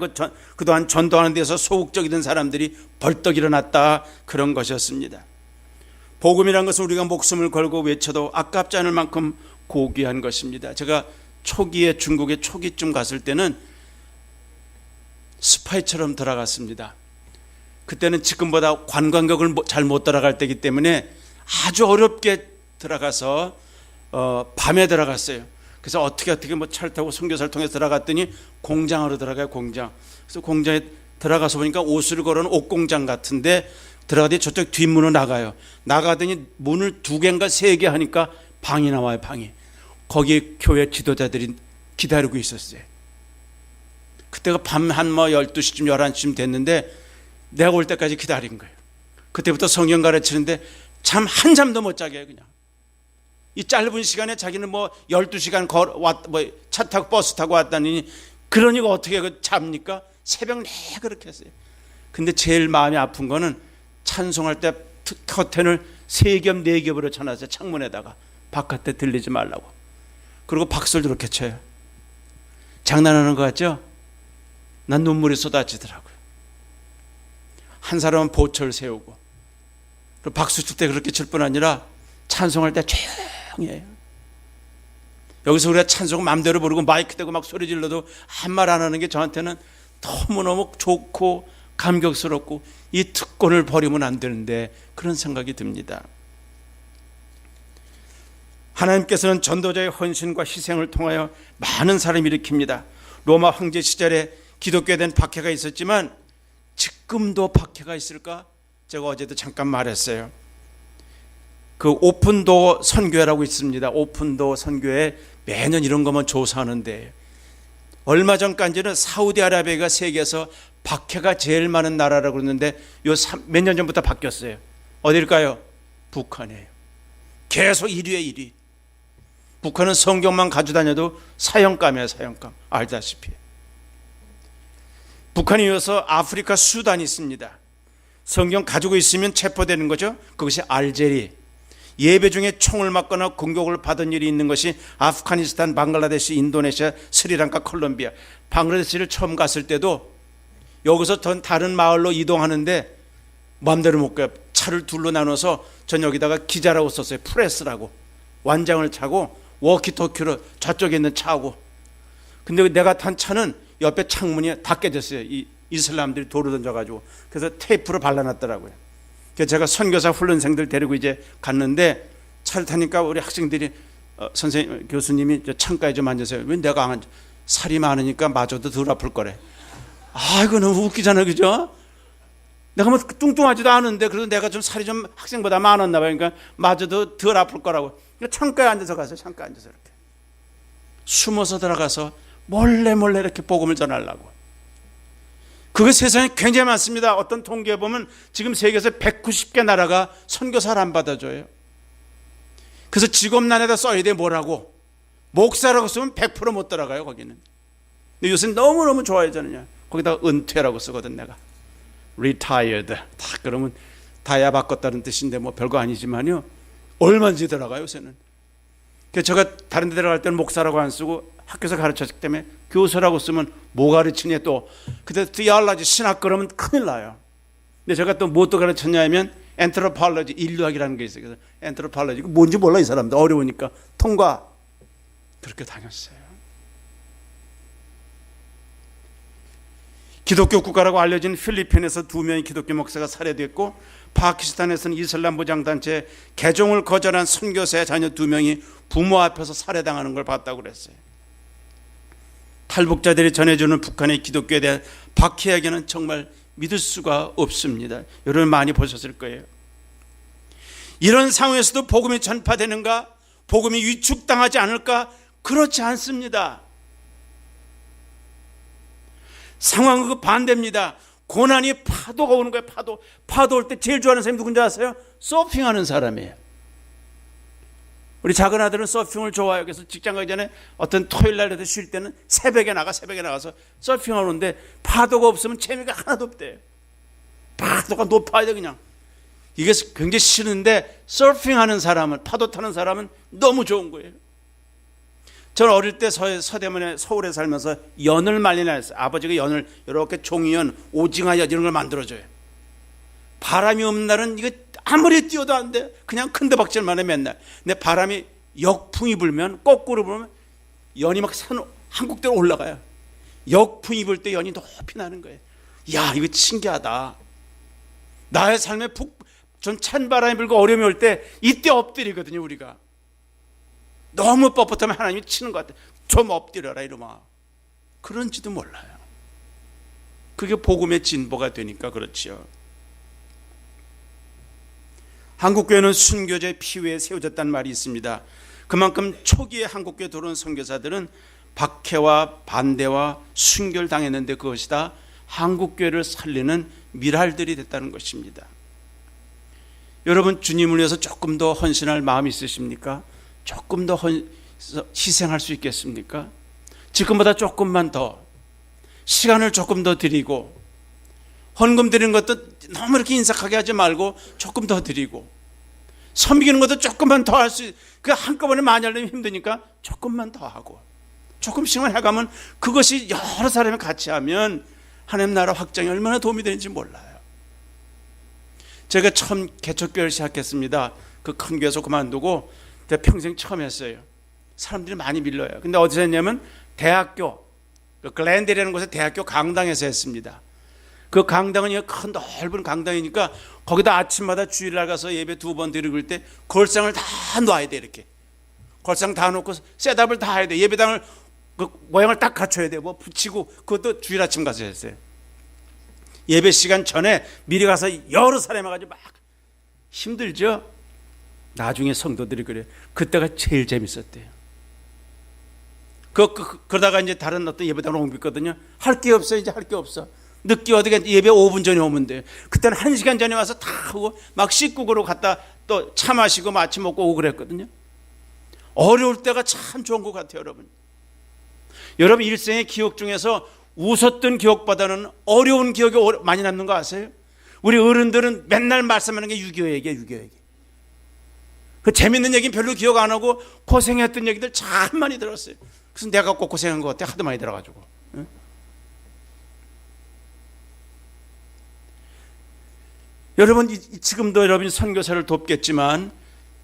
그동안 전도하는 데서 소극적이던 사람들이 벌떡 일어났다, 그런 것이었습니다. 복음이란 것은 우리가 목숨을 걸고 외쳐도 아깝지 않을 만큼 고귀한 것입니다. 제가 초기에 중국에 초기쯤 갔을 때는 스파이처럼 들어갔습니다. 그때는 지금보다 관광객을 잘 못 들어갈 때이기 때문에 아주 어렵게 들어가서 밤에 들어갔어요. 그래서 어떻게 뭐 차를 타고 선교사를 통해서 들어갔더니 공장으로 들어가요, 공장. 그래서 공장에 들어가서 보니까 옷을 걸어놓은 옷공장 같은데 들어가더니 저쪽 뒷문으로 나가더니 문을 2개인가 3개 하니까 방이 나와요, 방이. 거기 교회 지도자들이 기다리고 있었어요. 그때가 밤 한 12시쯤 11시쯤 됐는데 내가 올 때까지 기다린 거예요. 그때부터 성경 가르치는데 참 한잠도 못 자게 해요, 그냥. 이 짧은 시간에 자기는 12시간 차 타고 버스 타고 왔다니, 그러니까 어떻게 잡니까? 새벽 내 그렇게 했어요. 근데 제일 마음이 아픈 거는 찬송할 때 커튼을 3겹 4겹으로 쳐놨어요, 창문에다가. 바깥에 들리지 말라고. 그리고 박수를 그렇게 쳐요. 장난하는 것 같죠? 난 눈물이 쏟아지더라고요. 한 사람은 보초를 세우고, 그리고 박수 칠 때 그렇게 칠 뿐 아니라 찬송할 때 조용히 해요. 여기서 우리가 찬송 마음대로 부르고 마이크 대고 막 소리 질러도 한 말 안 하는 게 저한테는 너무너무 좋고 감격스럽고, 이 특권을 버리면 안 되는데 그런 생각이 듭니다. 하나님께서는 전도자의 헌신과 희생을 통하여 많은 사람을 일으킵니다. 로마 황제 시절에 기독교에 대한 박해가 있었지만 지금도 박해가 있을까? 제가 어제도 잠깐 말했어요. 그 오픈도어 선교회라고 있습니다. 오픈도어 선교회 매년 이런 것만 조사하는데, 얼마 전까지는 사우디아라비아가 세계에서 박해가 제일 많은 나라라고 그러는데 몇 년 전부터 바뀌었어요. 어딜까요? 북한이에요. 계속 1위에 1위. 북한은 성경만 가지고 다녀도 사형감이에요, 사형감. 알다시피. 북한에 이어서 아프리카 수단이 있습니다. 성경 가지고 있으면 체포되는 거죠. 그것이 알제리. 예배 중에 총을 맞거나 공격을 받은 일이 있는 것이 아프가니스탄, 방글라데시, 인도네시아, 스리랑카, 콜롬비아. 방글라데시를 처음 갔을 때도 여기서 다른 마을로 이동하는데 마음대로 못 가요. 차를 둘로 나눠서 전 여기다가 기자라고 썼어요. 프레스라고. 완장을 차고 워키토키로 저쪽에 있는 차고. 근데 내가 탄 차는 옆에 창문이 다 깨졌어요. 이 이슬람들이 돌을 던져가지고. 그래서 테이프로 발라놨더라고요. 그래서 제가 선교사 훈련생들 데리고 이제 갔는데 차를 타니까 우리 학생들이 선생님, 교수님이 저 창가에 좀 앉으세요. 왜 내가 안 앉아? 살이 많으니까 마저도 덜 아플 거래. 아, 이거 너무 웃기잖아요, 그죠? 내가 뭐 뚱뚱하지도 않은데 그래도 내가 좀 살이 좀 학생보다 많았나 봐요. 그러니까 마저도 덜 아플 거라고. 그러니까 창가에 앉아서 갔어요. 창가에 앉아서 이렇게 숨어서 들어가서 몰래 이렇게 복음을 전하려고. 그게 세상에 굉장히 많습니다. 어떤 통계에 보면 지금 세계에서 190개 나라가 선교사를 안 받아줘요. 그래서 직업란에다 써야 돼. 뭐라고? 목사라고 쓰면 100% 못 들어가요, 거기는. 근데 요새 너무너무 좋아요, 저는요. 거기다가 은퇴라고 쓰거든, 내가. retired. 다 그러면 다야 바꿨다는 뜻인데 뭐 별거 아니지만요. 얼마든지 들어가요, 요새는. 그래서 제가 다른 데 들어갈 때는 목사라고 안 쓰고 학교에서 가르쳤기 때문에 교수라고 쓰면 뭐 가르치냐 또. 그때 theology, 신학 그러면 큰일 나요. 근데 제가 또 뭐 또 가르쳤냐 하면 anthropology, 인류학이라는 게 있어요. 그래서 anthropology, 뭔지 몰라 이 사람들. 어려우니까 통과. 그렇게 다녔어요. 기독교 국가라고 알려진 필리핀에서 2명의 기독교 목사가 살해됐고, 파키스탄에서는 이슬람 무장단체 개종을 거절한 선교사의 자녀 2명이 부모 앞에서 살해당하는 걸 봤다고 그랬어요. 탈북자들이 전해주는 북한의 기독교에 대한 박해 이야기는 정말 믿을 수가 없습니다. 여러분 많이 보셨을 거예요. 이런 상황에서도 복음이 전파되는가? 복음이 위축당하지 않을까? 그렇지 않습니다. 상황은 그 반대입니다. 고난이 파도가 오는 거예요. 파도 올 때 제일 좋아하는 사람이 누군지 아세요? 서핑하는 사람이에요. 우리 작은 아들은 서핑을 좋아해요. 그래서 직장 가기 전에 어떤 토요일 날에도 쉴 때는 새벽에 나가서 서핑하는데 파도가 없으면 재미가 하나도 없대요. 파도가 높아야 돼 그냥. 이게 굉장히 싫은데 서핑하는 사람은, 파도 타는 사람은 너무 좋은 거예요. 저는 어릴 때 서대문에 서울에 살면서 연을 많이 날렸어요. 아버지가 연을 이렇게 종이연, 오징어연 이런 걸 만들어줘요. 바람이 없는 날은 이거 아무리 뛰어도 안 돼. 그냥 큰데박질만 해 맨날. 근데 바람이 역풍이 불면, 거꾸로 불면 연이 막 한국대로 올라가요. 역풍이 불 때 연이 높이 나는 거예요. 야, 이거 신기하다. 나의 삶에 전 찬바람이 불고 어려움이 올 때 이때 엎드리거든요. 우리가 너무 뻣뻣하면 하나님이 치는 것 같아. 좀 엎드려라 이러면. 그런지도 몰라요. 그게 복음의 진보가 되니까 그렇죠. 한국교회는 순교자의 피 위에 세워졌다는 말이 있습니다. 그만큼 초기에 한국교회 들어온 선교사들은 박해와 반대와 순교를 당했는데 그것이 다 한국교회를 살리는 미랄들이 됐다는 것입니다. 여러분, 주님을 위해서 조금 더 헌신할 마음이 있으십니까? 조금 더 희생할 수 있겠습니까? 지금보다 조금만 더, 시간을 조금 더 드리고, 헌금 드리는 것도 너무 이렇게 인색하게 하지 말고 조금 더 드리고, 섬기는 것도 조금만 더 할 수, 그 한꺼번에 많이 하려면 힘드니까 조금만 더 하고, 조금씩만 해가면 그것이 여러 사람이 같이 하면 하나님 나라 확장이 얼마나 도움이 되는지 몰라요. 제가 처음 개척교회를 시작했습니다. 그 큰 교회에서 그만두고 제가 평생 처음 했어요. 사람들이 많이 밀려요. 근데 어디서 했냐면 대학교, 글랜델이라는 곳에 대학교 강당에서 했습니다. 그 강당은 큰 넓은 강당이니까 거기다 아침마다 주일날 가서 예배 2번 드리고 때 걸상을 다 놔야 돼. 이렇게 걸상 다 놓고 셋업을 다 해야 돼. 예배당을 그 모양을 딱 갖춰야 돼. 뭐 붙이고 그것도 주일 아침 가서 했어요. 예배 시간 전에 미리 가서 여러 사람이 와가지고 막 힘들죠. 나중에 성도들이 그래요. 그때가 제일 재밌었대요. 그러다가 이제 다른 어떤 예배당으로 옮겼거든요. 할 게 없어. 이제 할 게 없어. 늦게 어떻게 예배 5분 전에 오면 돼요. 그때는 1시간 전에 와서 다 하고 막 씻고 그러고 갔다 또 차 마시고 아침 먹고 오고 그랬거든요. 어려울 때가 참 좋은 것 같아요. 여러분 일생의 기억 중에서 웃었던 기억보다는 어려운 기억이 많이 남는 거 아세요? 우리 어른들은 맨날 말씀하는 게 6.25 얘기예요. 6.25 얘기. 그 재밌는 얘기는 별로 기억 안 하고 고생했던 얘기들 참 많이 들었어요. 그래서 내가 꼭 고생한 것 같아. 하도 많이 들어가지고. 응? 여러분 지금도 여러분이 선교사를 돕겠지만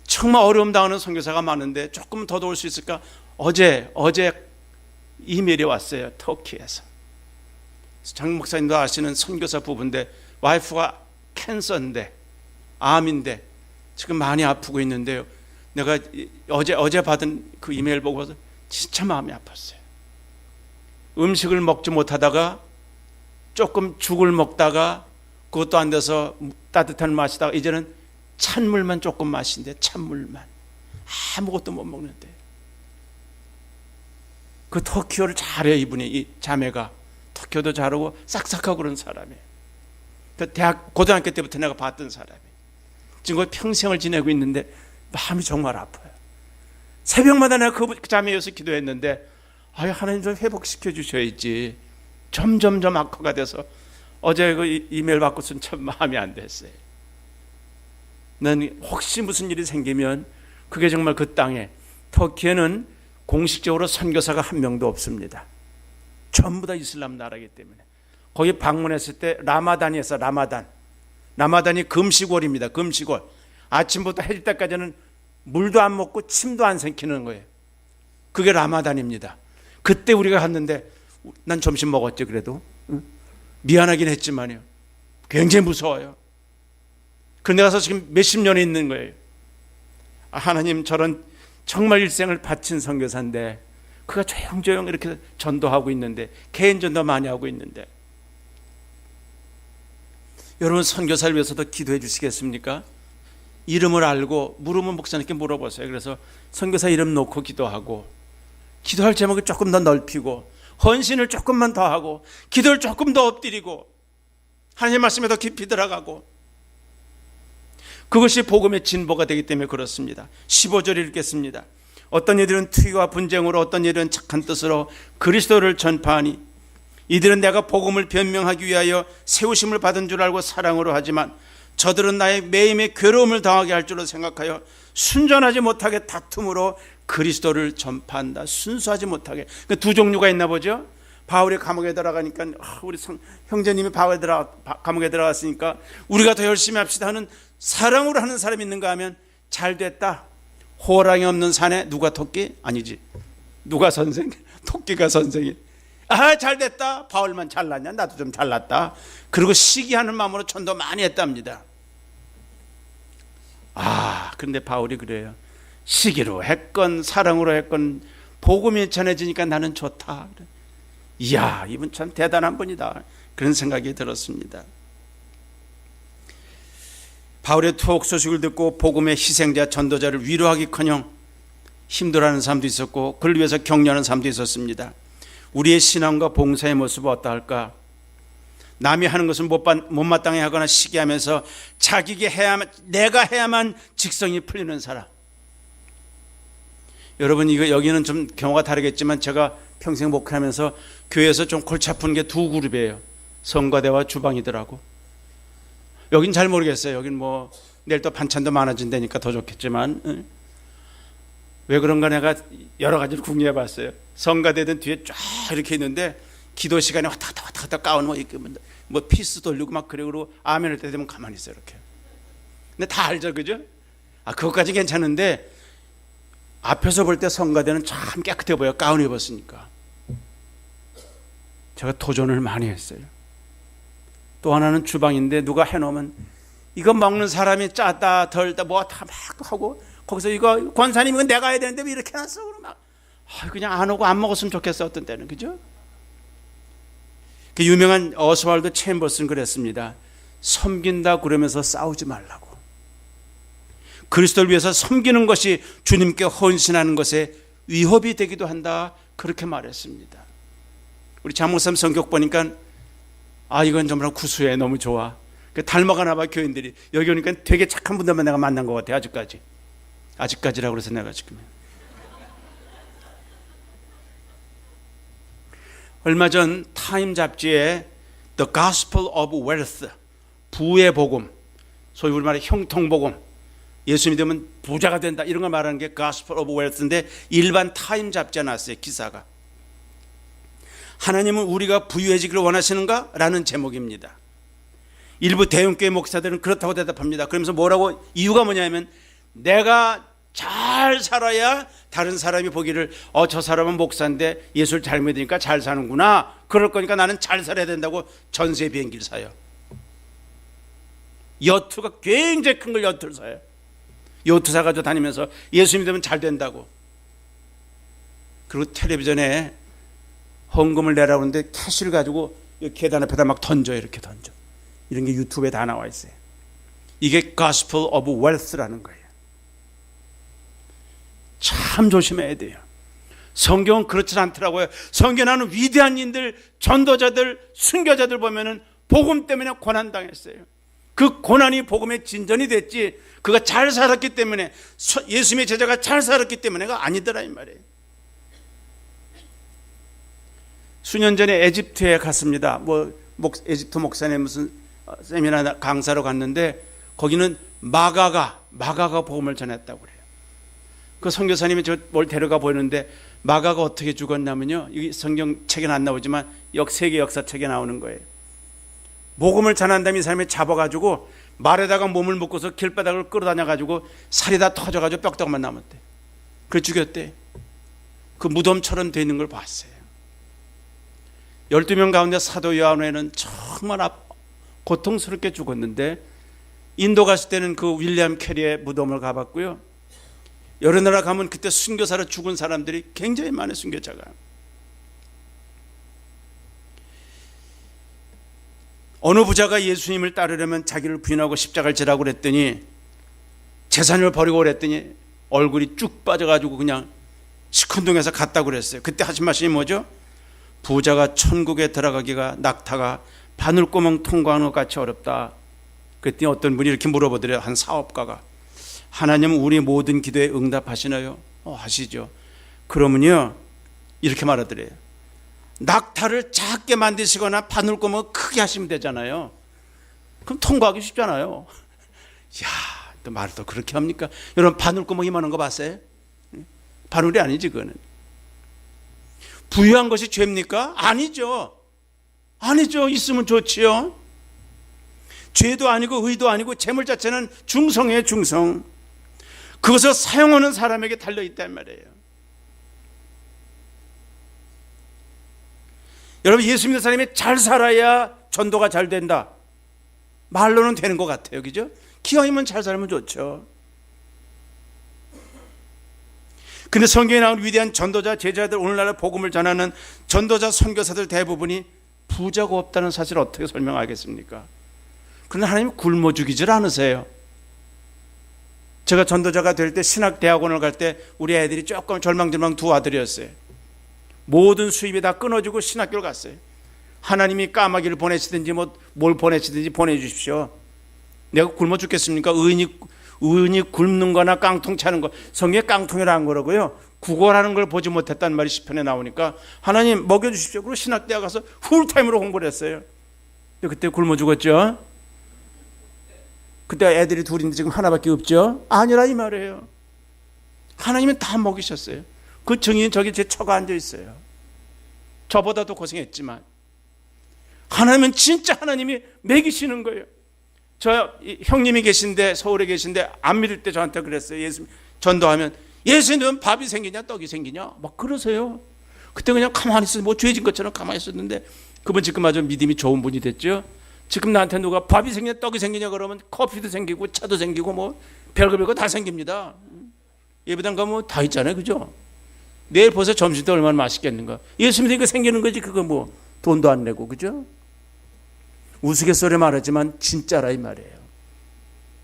정말 어려움 당하는 선교사가 많은데 조금 더 도울 수 있을까? 어제 이메일이 왔어요. 터키에서. 장 목사님도 아시는 선교사 부부인데 와이프가 캔서인데 암인데 지금 많이 아프고 있는데요. 내가 어제 받은 그 이메일 보고서 진짜 마음이 아팠어요. 음식을 먹지 못하다가 조금 죽을 먹다가 그것도 안 돼서 따뜻한 마시다가 이제는 찬물만 조금 마신대. 찬물만. 아무것도 못 먹는데. 그 터키어를 잘해요. 이분이, 이 자매가. 터키어도 잘하고 싹싹하고 그런 사람이에요. 그 고등학교 때부터 내가 봤던 사람이에요. 지금 거의 평생을 지내고 있는데 마음이 정말 아파요. 새벽마다 내가 그 자매여서 기도했는데 하나님 좀 회복시켜 주셔야지. 점점점 악화가 돼서 어제 그 이메일 받고서는 참 마음이 안 됐어요. 난 혹시 무슨 일이 생기면 그게 정말 그 땅에, 터키에는 공식적으로 선교사가 한 명도 없습니다. 전부 다 이슬람 나라이기 때문에. 거기 방문했을 때 라마단이 했어. 라마단이 금식월입니다. 금식월. 아침부터 해질 때까지는 물도 안 먹고 침도 안 삼키는 거예요. 그게 라마단입니다. 그때 우리가 갔는데 난 점심 먹었죠. 그래도 미안하긴 했지만요. 굉장히 무서워요. 그런데 가서 지금 몇십 년이 있는 거예요. 하나님, 저런 정말 일생을 바친 선교사인데 그가 조용조용 이렇게 전도하고 있는데, 개인 전도 많이 하고 있는데, 여러분 선교사를 위해서도 기도해 주시겠습니까? 이름을 알고 물으면 목사님께 물어보세요. 그래서 선교사 이름 놓고 기도하고, 기도할 제목을 조금 더 넓히고, 헌신을 조금만 더 하고, 기도를 조금 더 엎드리고, 하나님의 말씀에 더 깊이 들어가고, 그것이 복음의 진보가 되기 때문에 그렇습니다. 15절 읽겠습니다. 어떤 이들은 투기와 분쟁으로, 어떤 이들은 착한 뜻으로 그리스도를 전파하니 이들은 내가 복음을 변명하기 위하여 세우심을 받은 줄 알고 사랑으로 하지만 저들은 나의 매임에 괴로움을 당하게 할 줄로 생각하여 순전하지 못하게 다툼으로 그리스도를 전파한다. 순수하지 못하게. 그러니까 두 종류가 있나 보죠. 바울이 감옥에 들어가니까 우리 형제님이 감옥에 들어갔으니까 우리가 더 열심히 합시다 하는 사랑으로 하는 사람이 있는가 하면 잘 됐다. 호랑이 없는 산에 누가 토끼? 아니지. 누가 선생? 토끼가 선생이. 잘 됐다. 바울만 잘났냐? 나도 좀 잘났다. 그리고 시기하는 마음으로 전도 많이 했답니다. 그런데 바울이 그래요. 시기로 했건 사랑으로 했건 복음이 전해지니까 나는 좋다. 이야, 이분 참 대단한 분이다. 그런 생각이 들었습니다. 바울의 투옥 소식을 듣고 복음의 희생자 전도자를 위로하기커녕 힘들어하는 사람도 있었고 그를 위해서 격려하는 사람도 있었습니다. 우리의 신앙과 봉사의 모습은 어떠할까? 남이 하는 것은 못마땅해 하거나 시기하면서 자기에게 내가 해야만 직성이 풀리는 사람. 여러분, 여기는 좀 경우가 다르겠지만 제가 평생 목회하면서 교회에서 좀 골치 아픈 게 두 그룹이에요. 성가대와 주방이더라고. 여긴 잘 모르겠어요. 여긴 뭐 내일 또 반찬도 많아진다니까 더 좋겠지만, 왜 그런가 내가 여러 가지를 궁리해 봤어요. 성가대든 뒤에 쫙 이렇게 있는데 기도 시간에 왔다 갔다 까우는 뭐 피스 돌리고 막 그래. 그러고 아멘을 때 되면 가만히 있어요. 이렇게. 근데 다 알죠, 그죠? 그것까지 괜찮은데 앞에서 볼 때 성가대는 참 깨끗해 보여. 가운 입었으니까. 제가 도전을 많이 했어요. 또 하나는 주방인데 누가 해놓으면 이거 먹는 사람이 짜다 덜다 뭐 다 막 하고 거기서 이거 권사님 이건 내가 해야 되는데 왜 이렇게 해놨어? 그러면 막 그냥 안 오고 안 먹었으면 좋겠어. 어떤 때는. 그죠? 그 유명한 어스왈드 챔버스는 그랬습니다. 섬긴다 그러면서 싸우지 말라고. 그리스도를 위해서 섬기는 것이 주님께 헌신하는 것에 위협이 되기도 한다. 그렇게 말했습니다. 우리 장목사님 성격 보니까 이건 정말 구수해. 너무 좋아. 닮아가나 봐. 교인들이 여기 오니까 되게 착한 분들만 내가 만난 것 같아. 아직까지라고 그래서 내가 지금 얼마 전 타임 잡지에 The Gospel of Wealth, 부의 복음, 소위 우리말의 형통복음, 예수 믿으면 부자가 된다 이런 걸 말하는 게 Gospel of Wealth인데 일반 타임 잡지에 나왔어요. 기사가. 하나님은 우리가 부유해지기를 원하시는가? 라는 제목입니다. 일부 대형교회 목사들은 그렇다고 대답합니다. 그러면서 뭐라고, 이유가 뭐냐면 내가 잘 살아야 다른 사람이 보기를 저 사람은 목사인데 예수를 잘 믿으니까 잘 사는구나. 그럴 거니까 나는 잘 살아야 된다고 전세 비행기를 사요. 여투가 굉장히 큰 걸 여투를 사요. 여투 사가지고 다니면서 예수 믿으면 잘 된다고. 그리고 텔레비전에 헌금을 내라고 하는데 캐시를 가지고 계단 앞에다 막 던져요. 이렇게 던져. 이런 게 유튜브에 다 나와 있어요. 이게 Gospel of Wealth라는 거예요. 참 조심해야 돼요. 성경은 그렇지 않더라고요. 성경하는 위대한 인들, 전도자들, 순교자들 보면은 복음 때문에 고난당했어요. 그 고난이 복음의 진전이 됐지 그가 잘 살았기 때문에, 예수님의 제자가 잘 살았기 때문에가 아니더라 이 말이에요. 수년 전에 에집트에 갔습니다. 에집트 목사님 무슨 세미나 강사로 갔는데 거기는 마가가 복음을 전했다고 그래요. 그 선교사님이 뭘 데려가 보이는데 마가가 어떻게 죽었냐면요, 이 성경책에는 안 나오지만 세계 역사책에 나오는 거예요. 복음을 전한 다음에 이 사람이 잡아가지고 말에다가 몸을 묶어서 길바닥을 끌어다녀가지고 살이 다 터져가지고 뼈다귀만 남았대. 그래 죽였대. 그 무덤처럼 돼 있는 걸 봤어요. 12명 가운데 사도 요한회는 정말 고통스럽게 죽었는데, 인도 갔을 때는 그 윌리엄 캐리의 무덤을 가봤고요. 여러 나라 가면 그때 순교사로 죽은 사람들이 굉장히 많아요. 순교자가. 어느 부자가 예수님을 따르려면 자기를 부인하고 십자가를 지라고 그랬더니 재산을 버리고 그랬더니 얼굴이 쭉 빠져가지고 그냥 시큰둥해서 갔다고 그랬어요. 그때 하신 말씀이 뭐죠? 부자가 천국에 들어가기가 낙타가 바늘구멍 통과하는 것 같이 어렵다. 그랬더니 어떤 분이 이렇게 물어보더래요. 한 사업가가. 하나님은 우리 모든 기도에 응답하시나요? 하시죠. 그러면요 이렇게 말하더래요. 낙타를 작게 만드시거나 바늘구멍을 크게 하시면 되잖아요. 그럼 통과하기 쉽잖아요. 이야, 또 말을 또 그렇게 합니까? 여러분 바늘구멍 이만한 거 봤어요? 바울이 아니지. 그거는 부유한 것이 죄입니까? 아니죠. 아니죠. 있으면 좋지요. 죄도 아니고 의도 아니고 재물 자체는 중성이에요. 중성. 그것을 사용하는 사람에게 달려있단 말이에요. 여러분, 예수 믿는 사람이 잘 살아야 전도가 잘 된다. 말로는 되는 것 같아요. 그죠? 기왕이면 잘 살면 좋죠. 근데 성경에 나온 위대한 전도자, 제자들, 오늘날 복음을 전하는 전도자, 선교사들 대부분이 부자가 없다는 사실을 어떻게 설명하겠습니까? 그러나 하나님 굶어 죽이질 않으세요. 제가 전도자가 될 때 신학대학원을 갈 때 우리 애들이 조금 절망절망 두 아들이었어요. 모든 수입이 다 끊어지고 신학교를 갔어요. 하나님이 까마귀를 보내시든지 뭘 보내시든지 보내주십시오. 내가 굶어 죽겠습니까? 의인이 굶는 거나 깡통 차는 거, 성경에 깡통이라는 거라고요. 구걸하는 걸 보지 못했단 말이 시편에 나오니까 하나님 먹여주십시오. 그리고 신학대학 가서 풀타임으로 공부를 했어요. 근데 그때 굶어 죽었죠. 그때 애들이 둘인데 지금 하나밖에 없죠. 아니라 이 말이에요. 하나님은 다 먹이셨어요. 그 증인 저기 제 처가 앉아 있어요. 저보다도 고생했지만 하나님은 진짜 하나님이 먹이시는 거예요. 저 형님이 계신데, 서울에 계신데 안 믿을 때 저한테 그랬어요. 예수 전도하면 예수님은 밥이 생기냐 떡이 생기냐 막 그러세요. 그때 그냥 가만히 있어서 뭐 죄진 것처럼 가만히 있었는데 그분 지금 아주 믿음이 좋은 분이 됐죠. 지금 나한테 누가 밥이 생기냐 떡이 생기냐 그러면 커피도 생기고 차도 생기고 뭐 별거 다 생깁니다. 예배당 가면 다 있잖아요. 그죠? 내일 벌써 점심 때 얼마나 맛있겠는가. 예수 믿으니까 생기는 거지. 그거 뭐 돈도 안 내고. 그죠? 우스갯소리 말하지만 진짜라 이 말이에요.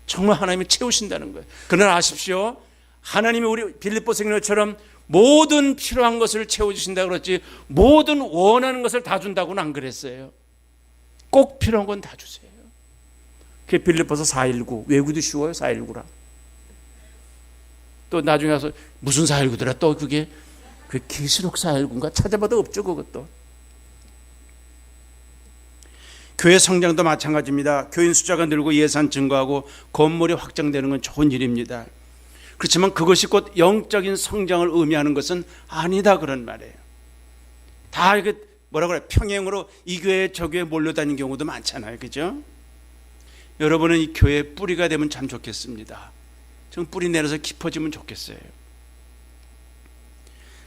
정말 하나님이 채우신다는 거예요. 그러나 아십시오. 하나님이 우리 빌립보 생명처럼 모든 필요한 것을 채워주신다 그랬지 모든 원하는 것을 다 준다고는 안 그랬어요. 꼭 필요한 건 다 주세요. 그게 빌립보서 4:19. 외우기도 쉬워요. 4:19라. 또 나중에 와서 무슨 4:19더라 또 그게 그 계시록 4:19인가 찾아봐도 없죠. 그것도. 교회 성장도 마찬가지입니다. 교인 숫자가 늘고 예산 증가하고 건물이 확장되는 건 좋은 일입니다. 그렇지만 그것이 곧 영적인 성장을 의미하는 것은 아니다 그런 말이에요. 다 이게 뭐라 그래 평행으로 이 교회 저 교회 몰려다니는 경우도 많잖아요. 그죠? 여러분은 이 교회의 뿌리가 되면 참 좋겠습니다. 좀 뿌리 내려서 깊어지면 좋겠어요.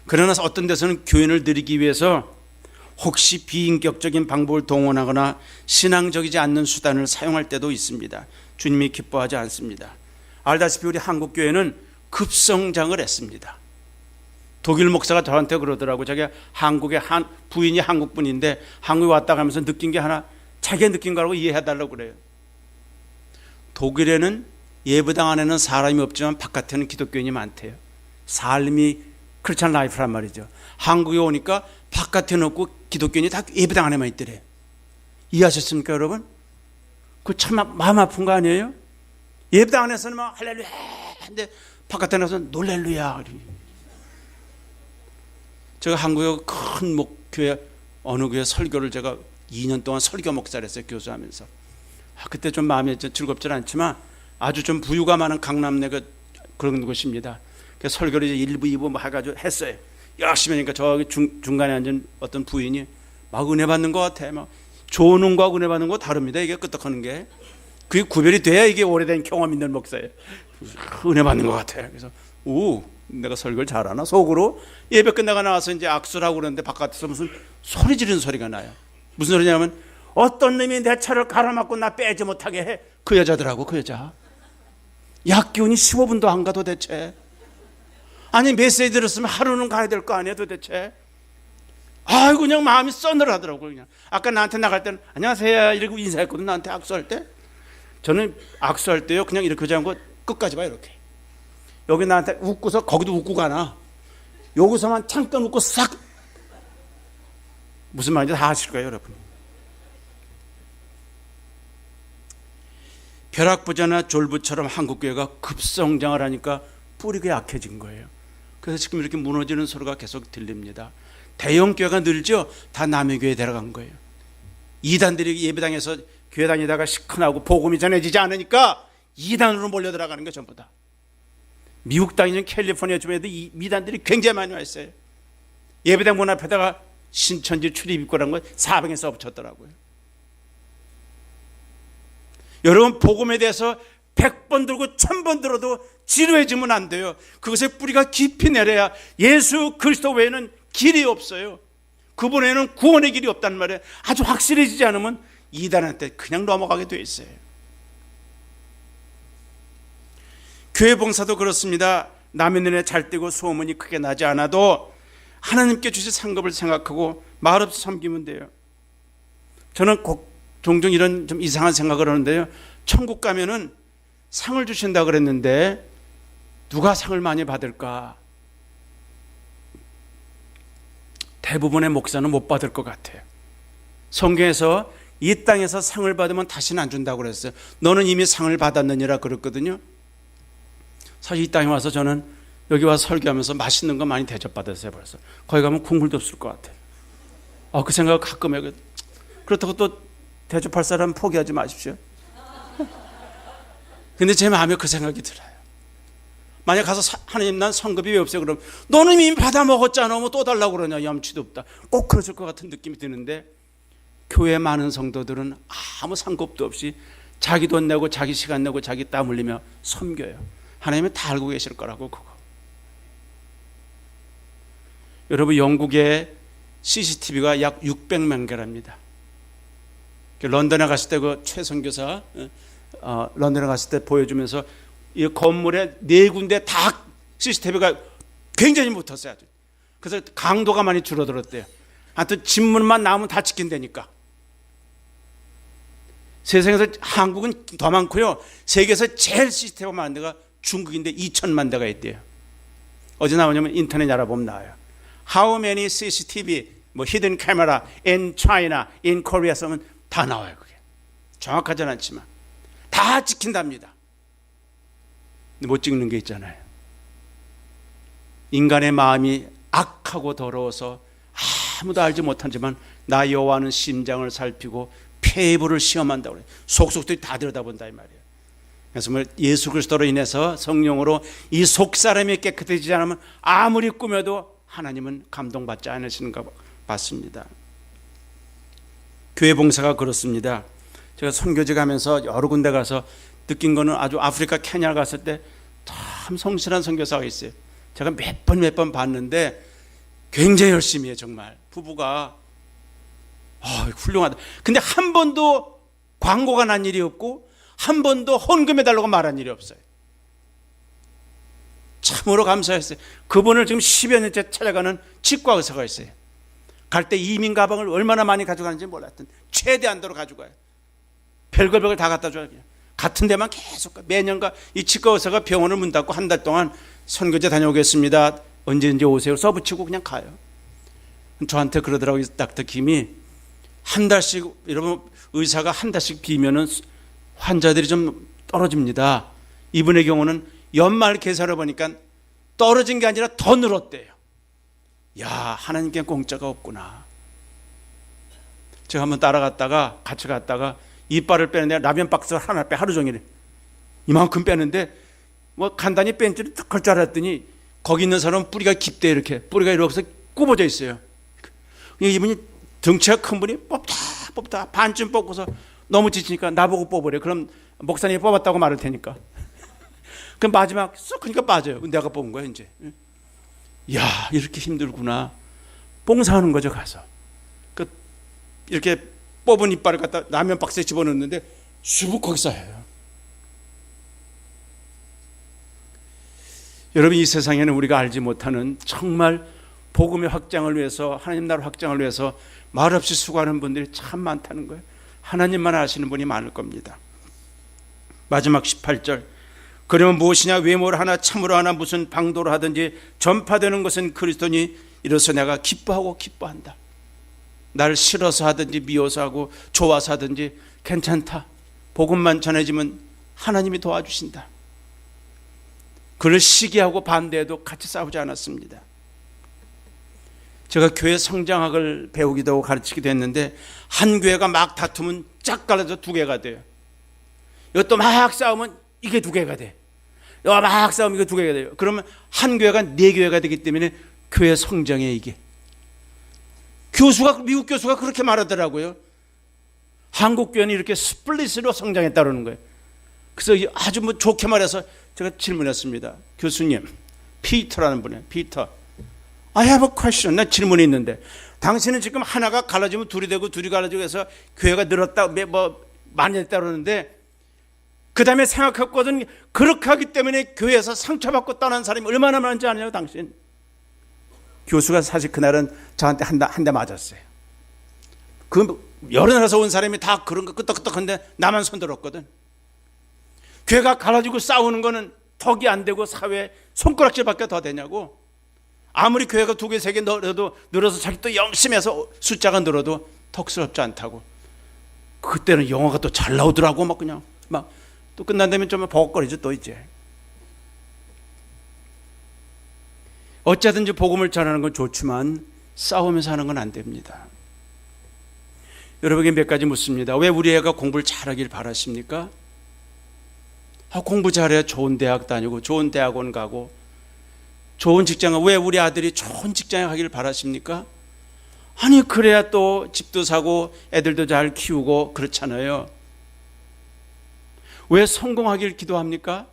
그러나 어떤 데서는 교인을 늘리기 위해서 혹시 비인격적인 방법을 동원하거나 신앙적이지 않는 수단을 사용할 때도 있습니다. 주님이 기뻐하지 않습니다. 알다시피 우리 한국교회는 급성장을 했습니다. 독일 목사가 저한테 그러더라고. 자기가 한국의 부인이 한국분인데 한국에 왔다 가면서 느낀 게 하나 자기가 느낀 거라고 이해해달라고 그래요. 독일에는 예배당 안에는 사람이 없지만 바깥에는 기독교인이 많대요. 삶이 크리스찬 라이프란 말이죠. 한국에 오니까 바깥에는 없고 기독교인이 다 예배당 안에만 있더래. 이해하셨습니까 여러분? 그 참 마음 아픈 거 아니에요? 예배당 안에서는 막 할렐루야 근데 바깥에 나서 놀렐루야. 제가 한국의 큰 교회 어느 교회 설교를 제가 2년 동안 설교 목사를 했어요. 교수하면서. 그때 좀 마음이 즐겁지 않지만 아주 좀 부유가 많은 강남내 그런 곳입니다. 그래서 설교를 이제 1부 2부 뭐 해가지고 했어요. 열심히 하니까 저기 중간에 앉은 어떤 부인이 막 은혜 받는 것 같아. 막 좋은 거 은혜 받는 거 다릅니다. 이게 끄떡하는 게. 그게 구별이 돼야 이게 오래된 경험 있는 목사예요. 은혜 받는 것 같아. 그래서 내가 설교를 잘하나 속으로 예배 끝나고 나와서 이제 악수를 하고 그러는데 바깥에서 무슨 소리 지르는 소리가 나요. 무슨 소리냐면 어떤 놈이 내 차를 갈아막고 나 빼지 못하게 해. 그 여자더라고. 그 여자. 약 기운이 15분도 안 가 도대체. 아니 메시지 들었으면 하루는 가야 될 거 아니야 도대체. 아이고 그냥 마음이 써늘하더라고요. 그냥 아까 나한테 나갈 때는 안녕하세요 이러고 인사했거든. 나한테 악수할 때. 저는 악수할 때요 그냥 이렇게 하지 않고 끝까지 봐 이렇게. 여기 나한테 웃고서 거기도 웃고 가나. 여기서만 잠깐 웃고 싹. 무슨 말인지 다 아실 거예요 여러분. 벼락부자나 졸부처럼 한국교회가 급성장을 하니까 뿌리가 약해진 거예요. 그래서 지금 이렇게 무너지는 소리가 계속 들립니다. 대형교회가 늘죠. 다 남의 교회에 데려간 거예요. 이단들이 예배당에서 교회 다니다가 시큰하고 복음이 전해지지 않으니까 이단으로 몰려 들어가는 게 전부 다. 미국 땅이든 캘리포니아 주변에도 이 미단들이 굉장히 많이 와 있어요. 예배당 문 앞에다가 신천지 출입입구라는 걸 사방에 써붙였더라고요. 여러분, 복음에 대해서 100번 들고 1000번 들어도 지루해지면 안 돼요. 그것의 뿌리가 깊이 내려야 예수 그리스도 외에는 길이 없어요. 그분 외에는 구원의 길이 없단 말이에요. 아주 확실해지지 않으면 이단한테 그냥 넘어가게 돼 있어요. 교회 봉사도 그렇습니다. 남의 눈에 잘 띄고 소문이 크게 나지 않아도 하나님께 주신 상급을 생각하고 말없이 섬기면 돼요. 저는 종종 이런 좀 이상한 생각을 하는데요. 천국 가면은 상을 주신다 그랬는데 누가 상을 많이 받을까? 대부분의 목사는 못 받을 것 같아요. 성경에서 이 땅에서 상을 받으면 다시는 안 준다고 그랬어요. 너는 이미 상을 받았느니라 그랬거든요. 사실 이 땅에 와서 저는 여기 와서 설교하면서 맛있는 거 많이 대접받았어요. 벌써 거기 가면 국물도 없을 것 같아요. 그 생각을 가끔 해요. 그렇다고 또 대접할 사람 포기하지 마십시오. 근데 제 마음에 그 생각이 들어요. 만약 가서 하나님 난 성급이 왜 없어요? 그럼 너는 이미 받아 먹었잖아. 뭐 또 달라고 그러냐? 염치도 없다. 꼭 그러실 것 같은 느낌이 드는데 교회 많은 성도들은 아무 상급도 없이 자기 돈 내고 자기 시간 내고 자기 땀 흘리며 섬겨요. 하나님은 다 알고 계실 거라고 그거. 여러분, 영국에 CCTV가 약 600만 개랍니다. 런던에 갔을 때 그 최 선교사 런던에 갔을 때 보여주면서 이 건물에 4군데 다 CCTV가 굉장히 붙었어요. 아주. 그래서 강도가 많이 줄어들었대요. 하여튼 집문만 나오면 다 지킨다니까. 세상에서 한국은 더 많고요. 세계에서 제일 CCTV가 많은 데가 중국인데 2천만 대가 있대요. 어제 나오냐면 인터넷 알아보면 나와요. How many CCTV, hidden camera in China, in Korea 쓰면 다 나와요. 그게 정확하진 않지만 다 지킨답니다. 근데 못 찍는 게 있잖아요. 인간의 마음이 악하고 더러워서 아무도 알지 못하지만 나 여호와는 심장을 살피고 폐부를 시험한다고 그래요. 속속들이 다 들여다본다 이 말이에요. 그래서 예수 그리스도로 인해서 성령으로 이 속사람이 깨끗해지지 않으면 아무리 꾸며도 하나님은 감동받지 않으시는 것 같습니다. 교회 봉사가 그렇습니다. 제가 선교지 가면서 여러 군데 가서 느낀 거는 아주 아프리카 케냐 갔을 때 참 성실한 선교사가 있어요. 제가 몇 번 봤는데 굉장히 열심히 해요. 정말 부부가 훌륭하다. 근데 한 번도 광고가 난 일이 없고 한 번도 헌금해달라고 말한 일이 없어요. 참으로 감사했어요. 그분을 지금 10여 년째 찾아가는 치과 의사가 있어요. 갈 때 이민 가방을 얼마나 많이 가져가는지 몰랐던 최대한도로 가져가요. 별걸 다 갖다 줘요. 같은 데만 계속 매년가 이 치과 의사가 병원을 문 닫고 한 달 동안 선교제 다녀오겠습니다. 언제 오세요. 써붙이고 그냥 가요. 저한테 그러더라고요. 닥터 김이 한 달씩, 여러분 의사가 한 달씩 비면은 환자들이 좀 떨어집니다. 이분의 경우는 연말 계산을 보니까 떨어진 게 아니라 더 늘었대요. 야, 하나님께 공짜가 없구나. 제가 한번 따라갔다가 같이 갔다가 이빨을 빼는데 라면 박스 하나 빼 하루 종일 이만큼 빼는데 간단히 뺀 줄을 딱 할 줄 알았더니 거기 있는 사람은 뿌리가 깊대. 이렇게 뿌리가 이렇게 굽어져 있어요. 이분이 덩치가 큰 분이 뽑다 반쯤 뽑고서 너무 지치니까 나보고 뽑으래. 그럼 목사님이 뽑았다고 말할 테니까. 그럼 마지막 쏙 하니까 빠져요. 내가 뽑은 거야 이제. 야, 이렇게 힘들구나. 봉사하는 거죠. 가서 이렇게 뽑은 이빨을 갖다 라면 박스에 집어넣는데 수북하게 쌓여요. 여러분, 이 세상에는 우리가 알지 못하는 정말 복음의 확장을 위해서, 하나님 나라 확장을 위해서 말없이 수고하는 분들이 참 많다는 거예요. 하나님만 아시는 분이 많을 겁니다. 마지막 18절. 그러면 무엇이냐? 외모를 하나 참으로 하나 무슨 방도로 하든지 전파되는 것은 그리스도니 이로써 내가 기뻐하고 기뻐한다. 나를 싫어서 하든지 미워서 하고 좋아서 하든지 괜찮다. 복음만 전해지면 하나님이 도와주신다. 그를 시기하고 반대해도 같이 싸우지 않았습니다. 제가 교회 성장학을 배우기도 하고 가르치기도 했는데 한 교회가 막 다투면 짝 갈라져 2개가 돼요. 이것도 막 싸우면 이게 2개가 돼. 막 싸우면 이거 두 개가 돼요. 그러면 한 교회가 네 교회가 되기 때문에 교회 성장에 이게. 미국 교수가 그렇게 말하더라고요. 한국 교회는 이렇게 스플릿으로 성장했다는 거예요. 그래서 아주 좋게 말해서 제가 질문했습니다. 교수님, 피터라는 분이에요. 피터. I have a question. 나 질문이 있는데, 당신은 지금 하나가 갈라지면 둘이 되고 둘이 갈라지고 해서 교회가 늘었다, 많이 했다 그러는데, 그 다음에 생각했거든. 그렇게 하기 때문에 교회에서 상처받고 떠난 사람이 얼마나 많은지 아냐고, 당신. 교수가 사실 그날은 저한테 한 대 맞았어요. 여러 나라에서 온 사람이 다 그런 거 끄떡끄떡한데 나만 손들었거든. 교회가 갈라지고 싸우는 거는 턱이 안 되고 사회에 손가락질밖에 더 되냐고. 아무리 교회가 2개, 3개 늘어서 자기 또 열심히 해서 숫자가 늘어도 턱스럽지 않다고. 그때는 영화가 또 잘 나오더라고. 그냥 또 끝난 다음에 좀 버벅거리죠 또 이제. 어쨌든지 복음을 전하는 건 좋지만 싸우면서 하는 건 안 됩니다. 여러분에게 몇 가지 묻습니다. 왜 우리 애가 공부를 잘하길 바라십니까? 공부 잘해야 좋은 대학 다니고 좋은 대학원 가고 좋은 직장을. 왜 우리 아들이 좋은 직장에 가길 바라십니까? 아니 그래야 또 집도 사고 애들도 잘 키우고 그렇잖아요. 왜 성공하길 기도합니까?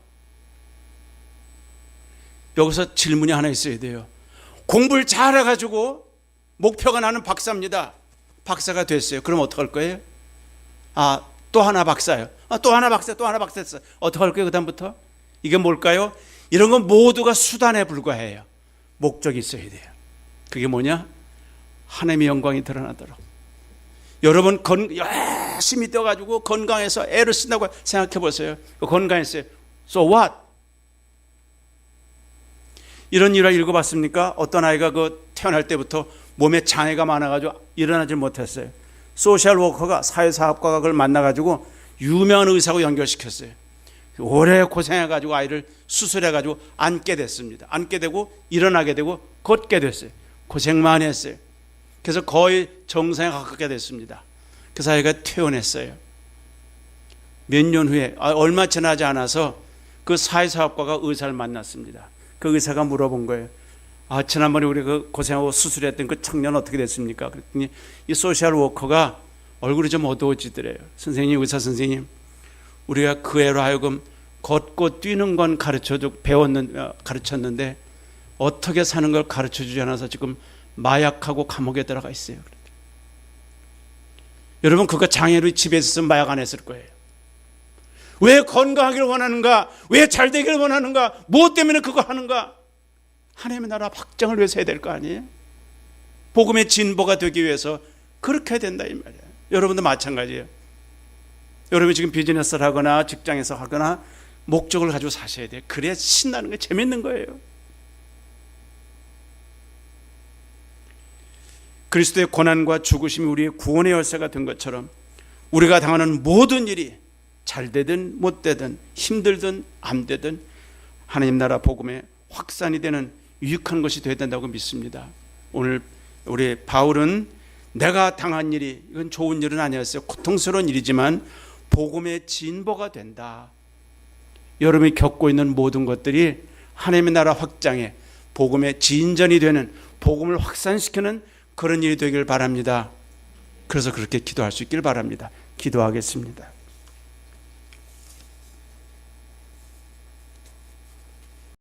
여기서 질문이 하나 있어야 돼요. 공부를 잘해가지고 목표가 나는 박사입니다. 박사가 됐어요. 그럼 어떡할 거예요? 또 하나 박사요. 또 하나 박사, 또 하나 박사 했어. 어떡할 거예요, 그 다음부터? 이게 뭘까요? 이런 건 모두가 수단에 불과해요. 목적이 있어야 돼요. 그게 뭐냐? 하나님의 영광이 드러나도록. 여러분 열심히 뛰어가지고 건강해서 애를 쓴다고 생각해 보세요. 건강했어요. So what? 이런 일화 읽어봤습니까? 어떤 아이가 태어날 때부터 몸에 장애가 많아가지고 일어나질 못했어요. 소셜워커가, 사회사업가가 그걸 만나가지고 유명한 의사하고 연결시켰어요. 오래 고생해가지고 아이를 수술해가지고 앉게 됐습니다. 앉게 되고 일어나게 되고 걷게 됐어요. 고생 많이 했어요. 그래서 거의 정상에 가깝게 됐습니다. 그래서 아이가 퇴원했어요. 몇 년 후에, 얼마 지나지 않아서 그 사회사업가가 의사를 만났습니다. 그 의사가 물어본 거예요. 지난번에 우리 고생하고 수술했던 그 청년 어떻게 됐습니까? 그랬더니 이 소셜워커가 얼굴이 좀 어두워지더래요. 선생님, 의사 선생님, 우리가 그 애로 하여금 걷고 뛰는 건 가르쳤는데 어떻게 사는 걸 가르쳐주지 않아서 지금 마약하고 감옥에 들어가 있어요. 여러분, 그거 장애로 집에 있었으면 마약 안 했을 거예요. 왜 건강하기를 원하는가? 왜 잘 되기를 원하는가? 무엇 때문에 그거 하는가? 하나님의 나라 확장을 위해서 해야 될 거 아니에요? 복음의 진보가 되기 위해서 그렇게 해야 된다 이 말이에요. 여러분도 마찬가지예요. 여러분이 지금 비즈니스를 하거나 직장에서 하거나 목적을 가지고 사셔야 돼요. 그래야 신나는 게 재밌는 거예요. 그리스도의 고난과 죽으심이 우리의 구원의 열쇠가 된 것처럼 우리가 당하는 모든 일이 잘 되든 못 되든 힘들든 안 되든 하나님 나라 복음의 확산이 되는 유익한 것이 되어야 된다고 믿습니다. 오늘 우리 바울은 내가 당한 일이 이건 좋은 일은 아니었어요. 고통스러운 일이지만 복음의 진보가 된다. 여러분이 겪고 있는 모든 것들이 하나님의 나라 확장에 복음의 진전이 되는, 복음을 확산시키는 그런 일이 되길 바랍니다. 그래서 그렇게 기도할 수 있길 바랍니다. 기도하겠습니다.